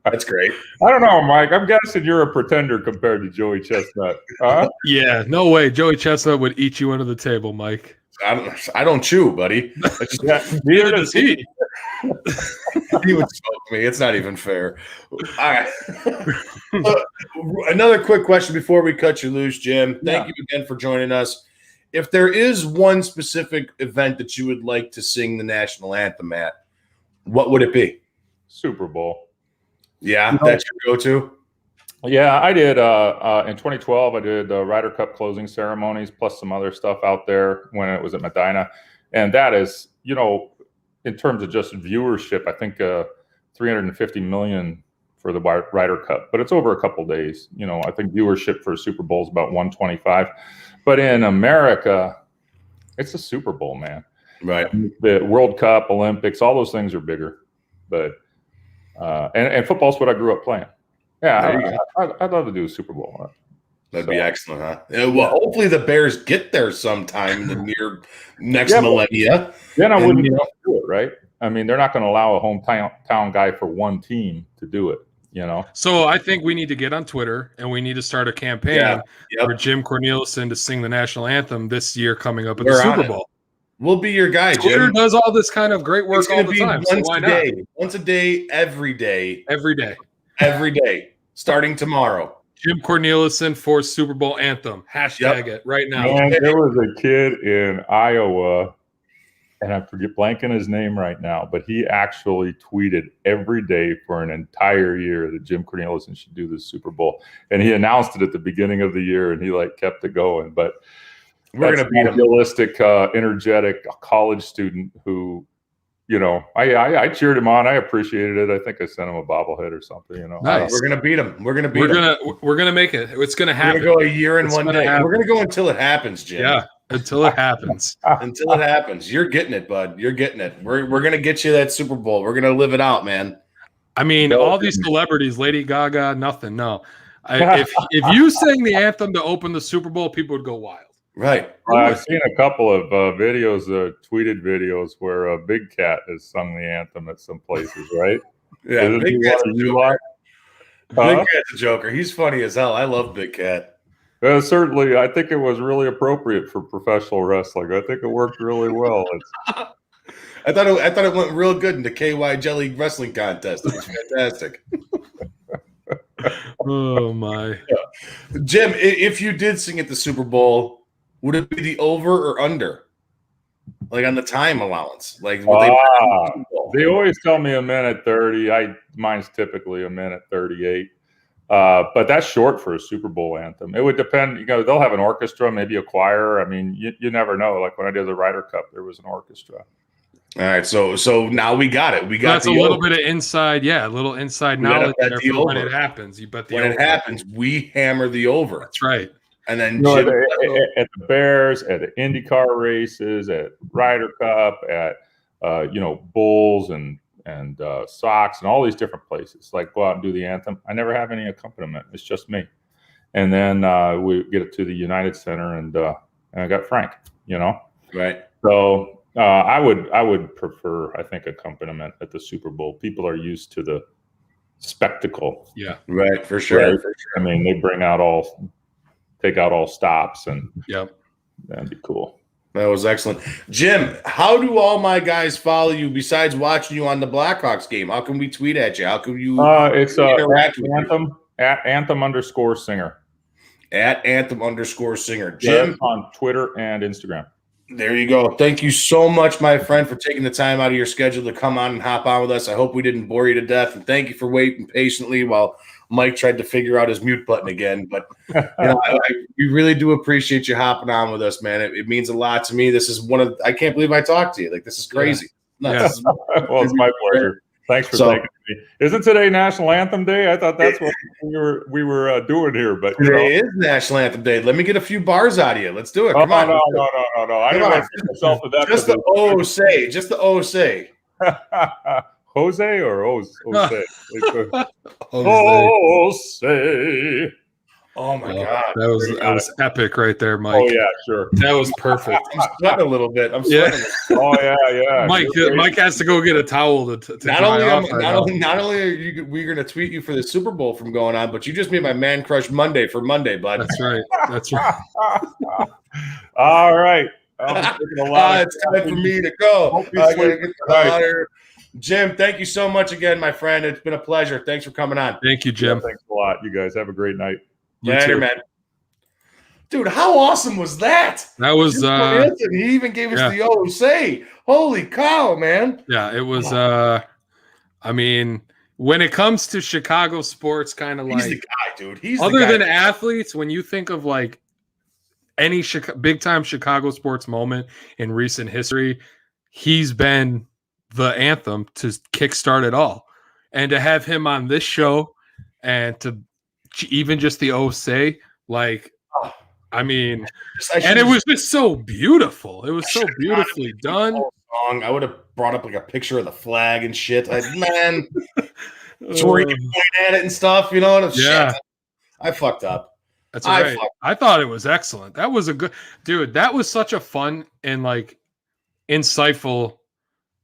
That's great. I don't know, Mike. I'm guessing you're a pretender compared to Joey Chestnut. Huh? Yeah, no way. Joey Chestnut would eat you under the table, Mike. I don't chew, buddy. Neither does he. He would smoke me. It's not even fair. All right. Another quick question before we cut you loose, Jim. Thank you again for joining us. If there is one specific event that you would like to sing the national anthem at, what would it be? Super Bowl. Yeah, that's your go-to? Yeah, I did. In 2012, I did the Ryder Cup closing ceremonies plus some other stuff out there when it was at Medina. And that is, in terms of just viewership, I think 350 million for the Ryder Cup. But it's over a couple days. I think viewership for a Super Bowl is about 125. But in America, it's a Super Bowl, man. Right. The World Cup, Olympics, all those things are bigger. But and football's what I grew up playing. Yeah, I'd love to do a Super Bowl. That'd be excellent, huh? Well, hopefully the Bears get there sometime in the next millennia. Then I wouldn't do it, right? I mean, they're not going to allow a hometown guy for one team to do it, So I think we need to get on Twitter and we need to start a campaign for Jim Cornelison to sing the national anthem this year coming up at the Super Bowl. We'll be your guy, Jim. Twitter does all this kind of great work all the time. So why not? Once a day, every day. Every day. Every day. Starting tomorrow. Jim Cornelison for Super Bowl anthem. Hashtag it right now. Man, there was a kid in Iowa, and I forget blanking his name right now, but he actually tweeted every day for an entire year that Jim Cornelison should do the Super Bowl. And he announced it at the beginning of the year, and he kept it going. But we're going to be a realistic, energetic college student who, I cheered him on. I appreciated it. I think I sent him a bobblehead or something. Nice. We're gonna beat him. We're gonna make it. It's gonna happen. We're gonna go a year and 1 day. We're gonna go until it happens, Jim. Yeah, until it happens. Until it happens. You're getting it, bud. You're getting it. We're gonna get you that Super Bowl. We're gonna live it out, man. I mean, all these celebrities, Lady Gaga, nothing. No, if you sang the anthem to open the Super Bowl, people would go wild. Right. I've seen a couple of videos, tweeted videos where Big Cat has sung the anthem at some places, right? Yeah, Big Cat's a joker. Big Cat's a joker. He's funny as hell. I love Big Cat. Certainly, I think it was really appropriate for professional wrestling. I think it worked really well. I thought it went real good in the KY Jelly wrestling contest. It was fantastic. Oh my, Jim! If you did sing at the Super Bowl, would it be the over or under? Like on the time allowance? Like they always tell me 1:30. Mine's typically 1:38. But that's short for a Super Bowl anthem. It would depend. They'll have an orchestra, maybe a choir. I mean, you never know. Like when I did the Ryder Cup, there was an orchestra. All right, so now we got it. We got that's a little bit of inside, a little inside knowledge there for when it happens. You bet the when over. It happens, we hammer the over. That's right. And then at the Bears, at the IndyCar races, at Ryder Cup, at Bulls and Sox and all these different places. Like go out and do the anthem. I never have any accompaniment. It's just me. And then we get it to the United Center, and I got Frank. Right. So I would prefer, I think, accompaniment at the Super Bowl. People are used to the spectacle. Yeah. Right. For sure. Right? For sure. I mean, they take out all stops, and that'd be cool. That was excellent. Jim, how do all my guys follow you besides watching you on the Blackhawks game? How can we tweet at you? How can you it's Anthem at Anthem_singer. At Anthem_singer. Jim on Twitter and Instagram. There you go. Thank you so much, my friend, for taking the time out of your schedule to come on and hop on with us. I hope we didn't bore you to death, and thank you for waiting patiently while Mike tried to figure out his mute button again. But we really do appreciate you hopping on with us, man. It means a lot to me. This is I can't believe I talked to you. Like, this is crazy. Yeah. Well, it's my pleasure. Thanks for taking me. Isn't today National Anthem Day? I thought that's what we were doing here. But today is National Anthem Day. Let me get a few bars out of you. Let's do it. Come on. No. I didn't want to put myself to that. Just the O say. Just the O say. Jose or Jose? Jose. Oh my God. That was epic right there, Mike. Oh yeah, sure. That was perfect. I'm sweating a little bit. Oh yeah. Mike has to go get a towel to not only are we going to tweet you for the Super Bowl from going on, but you just made my man crush Monday for Monday, bud. That's right. All right. It's time for me to go. I gotta get the water. Jim, thank you so much again, my friend. It's been a pleasure. Thanks for coming on. Thank you, Jim. Thanks a lot. You guys have a great night. Later, man. Dude, how awesome was that? That was he even gave us the O say. Holy cow, man. Yeah, it was I mean, when it comes to Chicago sports, kind of like he's the guy, dude. He's other the guy. than athletes, when you think of like any big time Chicago sports moment in recent history, he's been the anthem to kickstart it all. And to have him on this show and to even just the O say, like, I mean, and it was just so beautiful. It was so beautifully done. I would have brought up like a picture of the flag and shit. Man, so where you can point at it and stuff, you know? Shit. I fucked up. That's right. I thought it was excellent. That was a good dude. That was such a fun and like insightful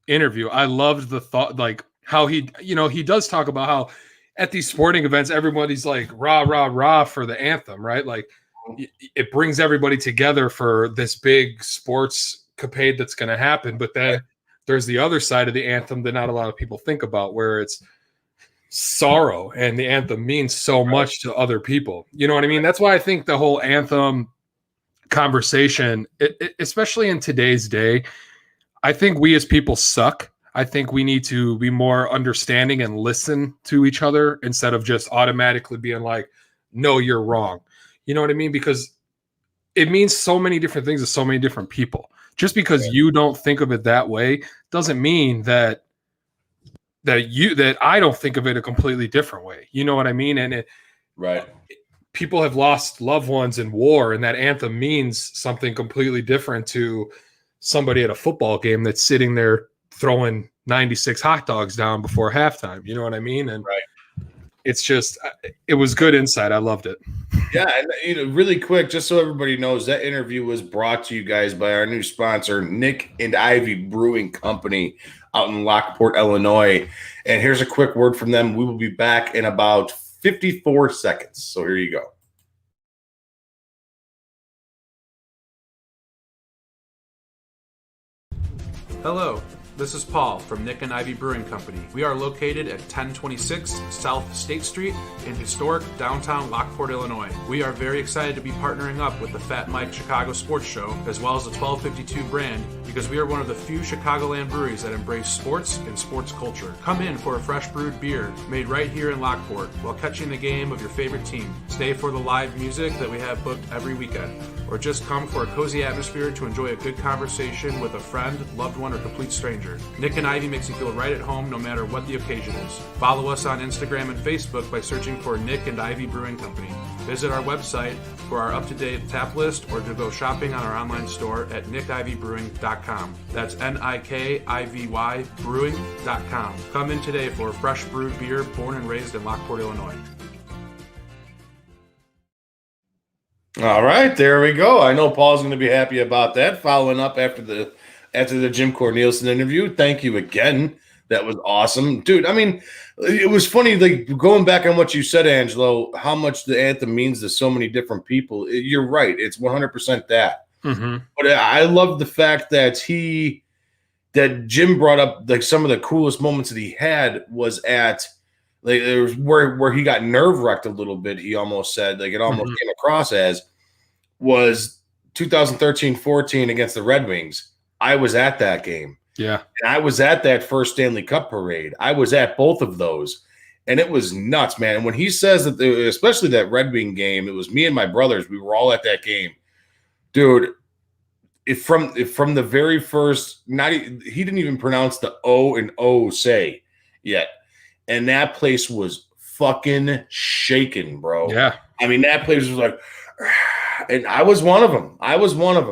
interview. I loved the thought, like how he does talk about how at these sporting events, everybody's like rah, rah, rah for the anthem, right? Like it brings everybody together for this big sports capade that's going to happen. But then there's the other side of the anthem that not a lot of people think about, where it's sorrow, and the anthem means so much to other people. You know what I mean? That's why I think the whole anthem conversation, especially in today's day, I think we as people suck. I think we need to be more understanding and listen to each other instead of just automatically being like, no, you're wrong. You know what I mean? Because it means so many different things to so many different people. Just because you don't think of it that way doesn't mean that I don't think of it a completely different way. You know what I mean? And people have lost loved ones in war, and that anthem means something completely different to somebody at a football game that's sitting there throwing 96 hot dogs down before halftime. You know what I mean? And it's just, it was good insight. I loved it. Yeah. And really quick, just so everybody knows, that interview was brought to you guys by our new sponsor, Nick and Ivy Brewing Company out in Lockport, Illinois. And here's a quick word from them. We will be back in about 54 seconds. So here you go. Hello, this is Paul from Nick and Ivy Brewing Company. We are located at 1026 South State Street in historic downtown Lockport, Illinois. We are very excited to be partnering up with the Fat Mike Chicago Sports Show, as well as the 1252 brand, because we are one of the few Chicagoland breweries that embrace sports and sports culture. Come in for a fresh brewed beer made right here in Lockport while catching the game of your favorite team. Stay for the live music that we have booked every weekend. Or just come for a cozy atmosphere to enjoy a good conversation with a friend, loved one, or complete stranger. Nick and Ivy makes you feel right at home no matter what the occasion is. Follow us on Instagram and Facebook by searching for Nick and Ivy Brewing Company. Visit our website for our up-to-date tap list or to go shopping on our online store at nickivybrewing.com. That's Nikivy brewing.com. Come in today for a fresh brewed beer born and raised in Lockport, Illinois. All right, there we go. I know Paul's going to be happy about that. Following up after the Jim Cornelison interview. Thank you again. That was awesome, dude. I mean, it was funny, like going back on what you said, Angelo, how much the anthem means to so many different people. You're right. It's 100% that. Mm-hmm. But I love the fact that Jim brought up like some of the coolest moments that he had was at like it was where he got nerve-wracked a little bit. He almost said like it almost came across as was 2013-14 against the Red Wings. I was at that game. Yeah. And I was at that first Stanley Cup parade. I was at both of those. And it was nuts, man. And when he says that, especially that Red Wing game, it was me and my brothers. We were all at that game. Dude, from the very first, he didn't even pronounce the O and O say yet. And that place was fucking shaking, bro. Yeah. I mean, that place was like, and I was one of them.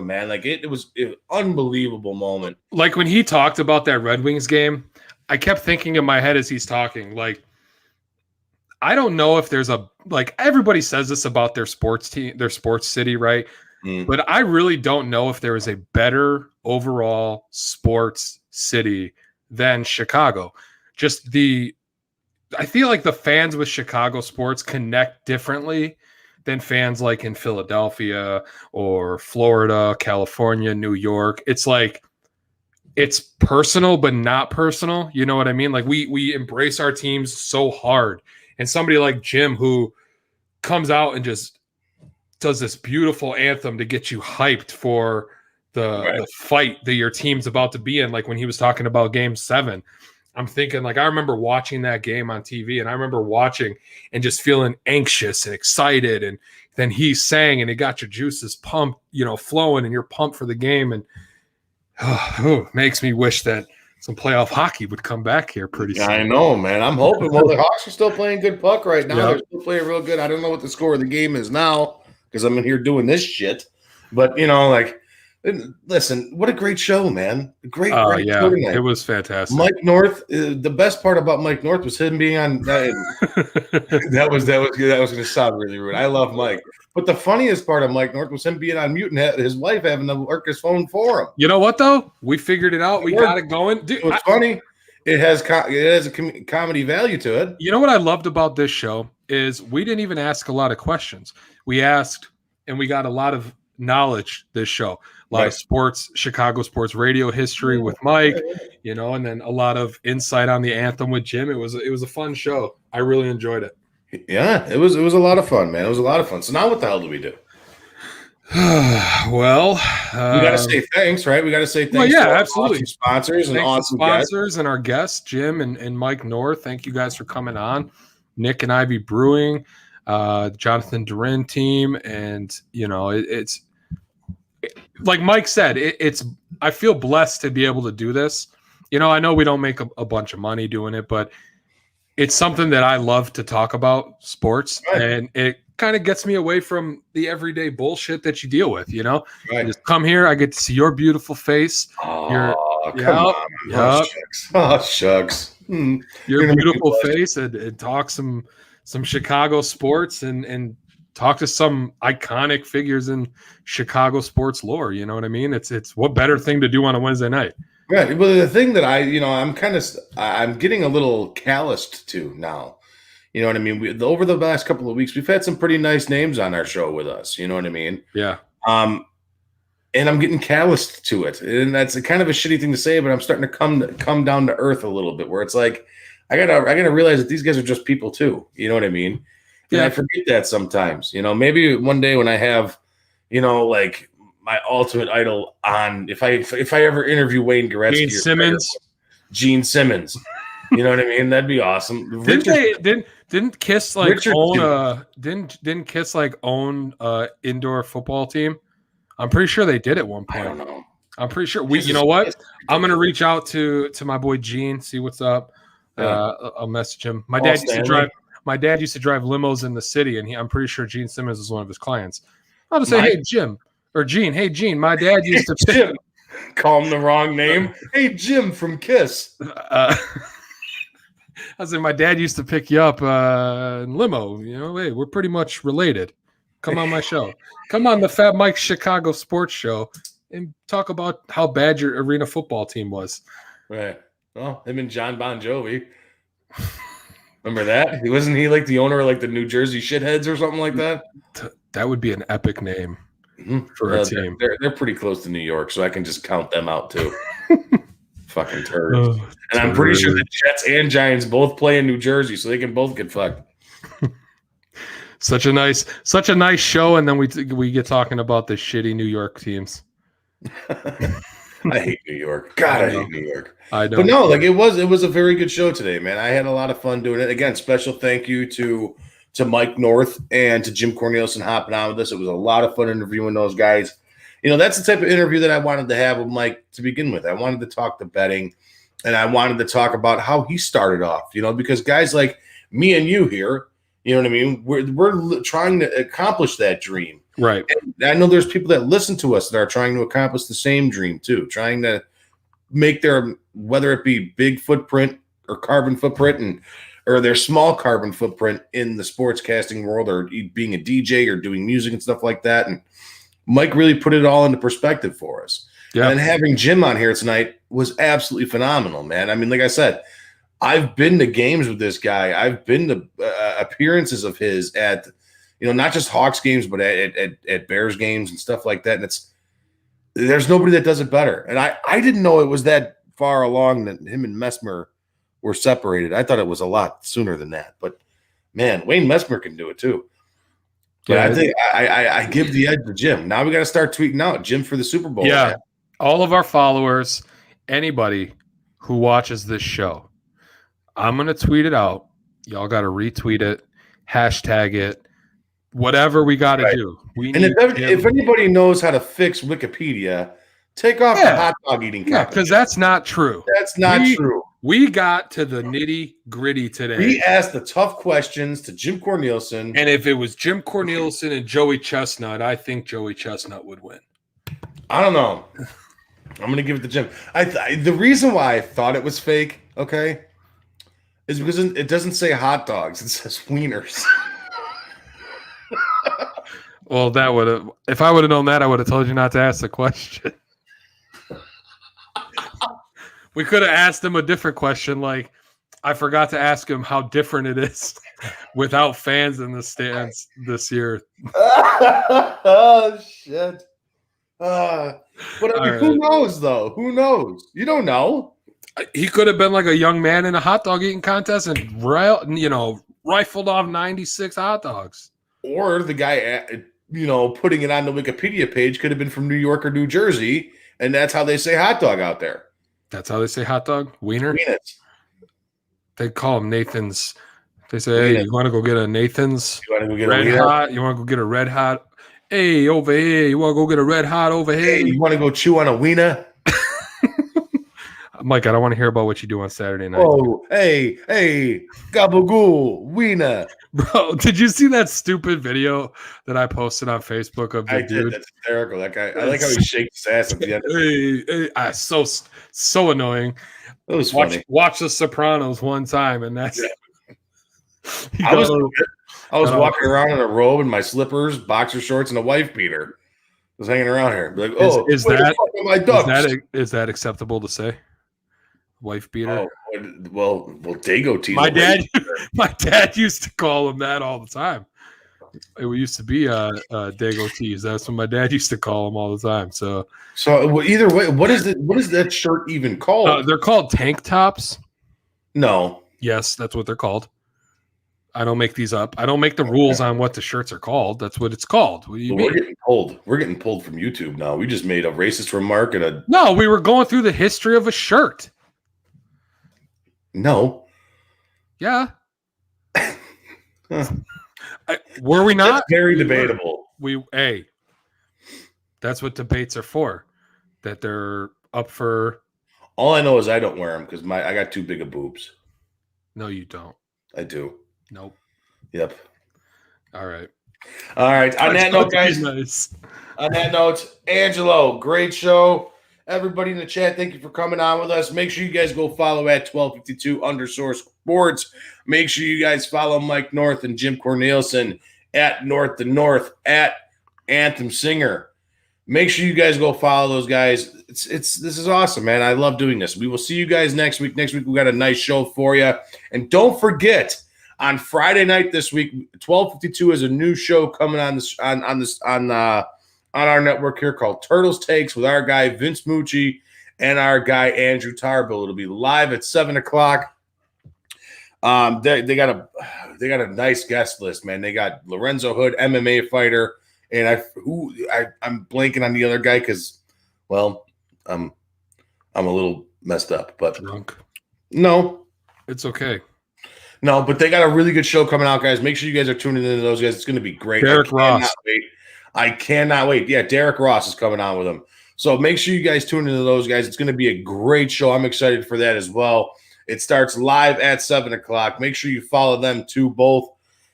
Man. Like it was an unbelievable moment. Like when he talked about that Red Wings game, I kept thinking in my head as he's talking, like, I don't know if there's like everybody says this about their sports team, their sports city, right? But I really don't know if there is a better overall sports city than Chicago. I feel like the fans with Chicago sports connect differently than fans like in Philadelphia or Florida, California, New York. It's like it's personal, but not personal. You know what I mean? Like we embrace our teams so hard. And somebody like Jim who comes out and just does this beautiful anthem to get you hyped for the fight that your team's about to be in. Like when he was talking about Game 7, I'm thinking like I remember watching that game on TV, and I remember watching and just feeling anxious and excited. And then he sang, and it got your juices pumped, flowing, and you're pumped for the game. And makes me wish that some playoff hockey would come back here pretty soon. I know, man. I'm hoping. Well, the Hawks are still playing good puck right now. They're still playing real good. I don't know what the score of the game is now because I'm in here doing this shit. But, listen, what a great show, man. Great show tonight. It was fantastic. Mike North, the best part about Mike North was him being on that was going to sound really rude. I love Mike. But the funniest part of Mike North was him being on mute and his wife having to work his phone for him. You know what, though? We figured it out. We got it going. Dude, it's funny. It has a comedy value to it. You know what I loved about this show is we didn't even ask a lot of questions. We asked, and we got a lot of knowledge this show. A lot of sports, Chicago sports radio history with Mike, and then a lot of insight on the anthem with Jim. It was a fun show. I really enjoyed it. Yeah, it was a lot of fun, man. It was a lot of fun. So now what the hell do we do? Well, we got to say thanks, right? We got to say thanks to our absolutely. Awesome sponsors and awesome sponsors guests. And our guests, Jim and Mike North. Thank you guys for coming on. Nick and Ivy Brewing, Jonathan Durin team, and it's like Mike said, it's I feel blessed to be able to do this. I know we don't make a bunch of money doing it, but it's something that I love to talk about, sports, and it kind of gets me away from the everyday bullshit that you deal with. Just come here, I get to see your beautiful face. Come on. Oh, shucks. Your beautiful face and talk some Chicago sports and talk to some iconic figures in Chicago sports lore. You know what I mean? It's what better thing to do on a Wednesday night. Right. Well, the thing that I'm getting a little calloused to now. You know what I mean? Over the last couple of weeks, we've had some pretty nice names on our show with us. You know what I mean? Yeah. And I'm getting calloused to it, and that's a kind of a shitty thing to say, but I'm starting to come down to earth a little bit, where it's like I gotta realize that these guys are just people too. You know what I mean? And I forget that sometimes. Maybe one day when I have, like my ultimate idol on if I ever interview Wayne Gretzky, Gene Simmons. You know what I mean? That'd be awesome. Didn't Kiss like own didn't Kiss like own indoor football team? I'm pretty sure they did at one point. I don't know. I'm pretty sure you know what? I'm gonna reach out to my boy Gene, see what's up. I'll message him. My dad used to drive limos in the city, and I'm pretty sure Gene Simmons is one of his clients. I'll just say, hey Jim or Gene, hey Gene, my dad used to Jim. Call him the wrong name. Hey Jim from Kiss. I said, my dad used to pick you up in limo. You know, hey, we're pretty much related. Come on my show. Come on the Fat Mike Chicago Sports Show and talk about how bad your arena football team was. Right. Well, him and John Bon Jovi. Remember that? Wasn't he like the owner of like the New Jersey Shitheads or something like that? That would be an epic name for a team. They're pretty close to New York, so I can just count them out too. Fucking turds. And I'm pretty sure the Jets and Giants both play in New Jersey, so they can both get fucked. Such a nice show, and then we get talking about the shitty New York teams. I hate New York. God, I hate New York. I know. But no, like it was a very good show today, man. I had a lot of fun doing it. Again, special thank you to Mike North and to Jim Cornelison hopping on with us. It was a lot of fun interviewing those guys. You know, that's the type of interview that I wanted to have with Mike to begin with. I wanted to talk to betting, and I wanted to talk about how he started off, you know, because guys like me and you here, you know what I mean? We're trying to accomplish that dream. Right. And I know there's people that listen to us that are trying to accomplish the same dream too, trying to make their, whether it be big footprint or carbon footprint or their small carbon footprint in the sportscasting world or being a DJ or doing music and stuff like that. And Mike really put it all into perspective for us. Yeah. And having Jim on here tonight was absolutely phenomenal, man. I mean, like I said, I've been to games with this guy. I've been to appearances of his at, you know, not just Hawks games, but at Bears games and stuff like that. And there's nobody that does it better. And I didn't know it was that far along that him and Mesmer were separated. I thought it was a lot sooner than that. But man, Wayne Mesmer can do it too. But yeah, I think I give the edge to Jim. Now we got to start tweeting out Jim for the Super Bowl. Yeah, all of our followers, anybody who watches this show, I'm going to tweet it out. Y'all got to retweet it, hashtag it, whatever we got to do. If anybody knows how to fix Wikipedia, take off the hot dog eating comment. Yeah, because that's not true. That's not true. We got to the nitty-gritty today. We asked the tough questions to Jim Cornelison. And if it was Jim Cornelison and Joey Chestnut, I think Joey Chestnut would win. I don't know. I'm going to give it to Jim. The reason why I thought it was fake, okay, is because it doesn't say hot dogs. It says wieners. Well, that would have. If I would have known that, I would have told you not to ask the question. We could have asked him a different question, like I forgot to ask him how different it is without fans in the stands this year. Oh shit! But I mean, who knows though? Who knows? You don't know. He could have been like a young man in a hot dog eating contest and rifled off 96 hot dogs. Or the guy, putting it on the Wikipedia page could have been from New York or New Jersey, and that's how they say hot dog out there. That's how they say hot dog? Wiener? Wieners. They call them Nathan's. They say, hey, you want to go get a Nathan's? You want to go get red a hot? You want to go get a red hot? Hey, over here. You want to go get a red hot over here? Hey, you want to go chew on a wiener? Mike, I don't want to hear about what you do on Saturday night. Oh, hey, gabagool, wiener. Bro, did you see that stupid video that I posted on Facebook of the dude? That's hysterical. That guy, I like how he shakes his ass at the end. Hey, so annoying. It was funny. Watch The Sopranos one time, and that's. Yeah. I was walking around in a robe and my slippers, boxer shorts, and a wife beater. I was hanging around here. Like, is that acceptable to say? Wife beater. Oh, well, Dago tees. My dad used to call him that all the time. It used to be Dago tees. That's what my dad used to call him all the time. So either way, what is that shirt even called? They're called tank tops. No. Yes, that's what they're called. I don't make these up. I don't make the rules on what the shirts are called. That's what it's called. What do you mean? We're getting pulled. We're getting pulled from YouTube now. We just made a racist remark and a No, we were going through the history of a shirt. no. Yeah. Were we not? That's very debatable. Hey, that's what debates are for. That they're up for. All I know is I don't wear them because I got too big of boobs. No, you don't. I do. Nope. Yep. All right. All right. On that note, guys. Nice. On that note, Angelo, great show. Everybody in the chat, thank you for coming on with us. Make sure you guys go follow at 1252_sports. Make sure you guys follow Mike North and Jim Cornelison at North to North at Anthem Singer. Make sure you guys go follow those guys. This is awesome, man. I love doing this. We will see you guys next week. Next week we got a nice show for you. And don't forget, on Friday night this week, 1252 is a new show coming on our network here called Turtles Takes with our guy Vince Mucci and our guy Andrew Tarbill. It'll be live at 7:00. They got a nice guest list, man. They got Lorenzo Hood, MMA fighter, and I'm blanking on the other guy because, well, I'm a little messed up, but drunk. No, it's okay. No, but they got a really good show coming out, guys. Make sure you guys are tuning into those guys. It's going to be great. Derek Ross. I cannot wait. Yeah, Derek Ross is coming on with them. So make sure you guys tune into those guys. It's going to be a great show. I'm excited for that as well. It starts live at 7:00. Make sure you follow them too, both.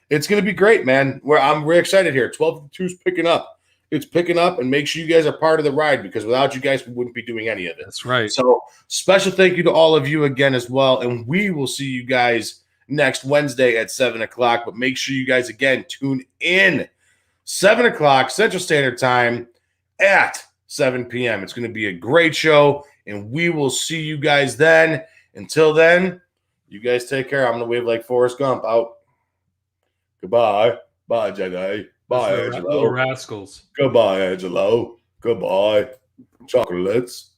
It's going to be great, man. I'm very excited here. 12:52's picking up. It's picking up, and make sure you guys are part of the ride because without you guys, we wouldn't be doing any of it. That's right. So special thank you to all of you again as well, and we will see you guys next Wednesday at 7:00. But make sure you guys, again, tune in 7:00 Central Standard Time at 7 p.m. It's going to be a great show, and we will see you guys then. Until then, you guys take care. I'm going to wave like Forrest Gump out. Goodbye. Bye, Jedi. Bye, Angelo. Little rascals. Goodbye, Angelo. Goodbye. Chocolates.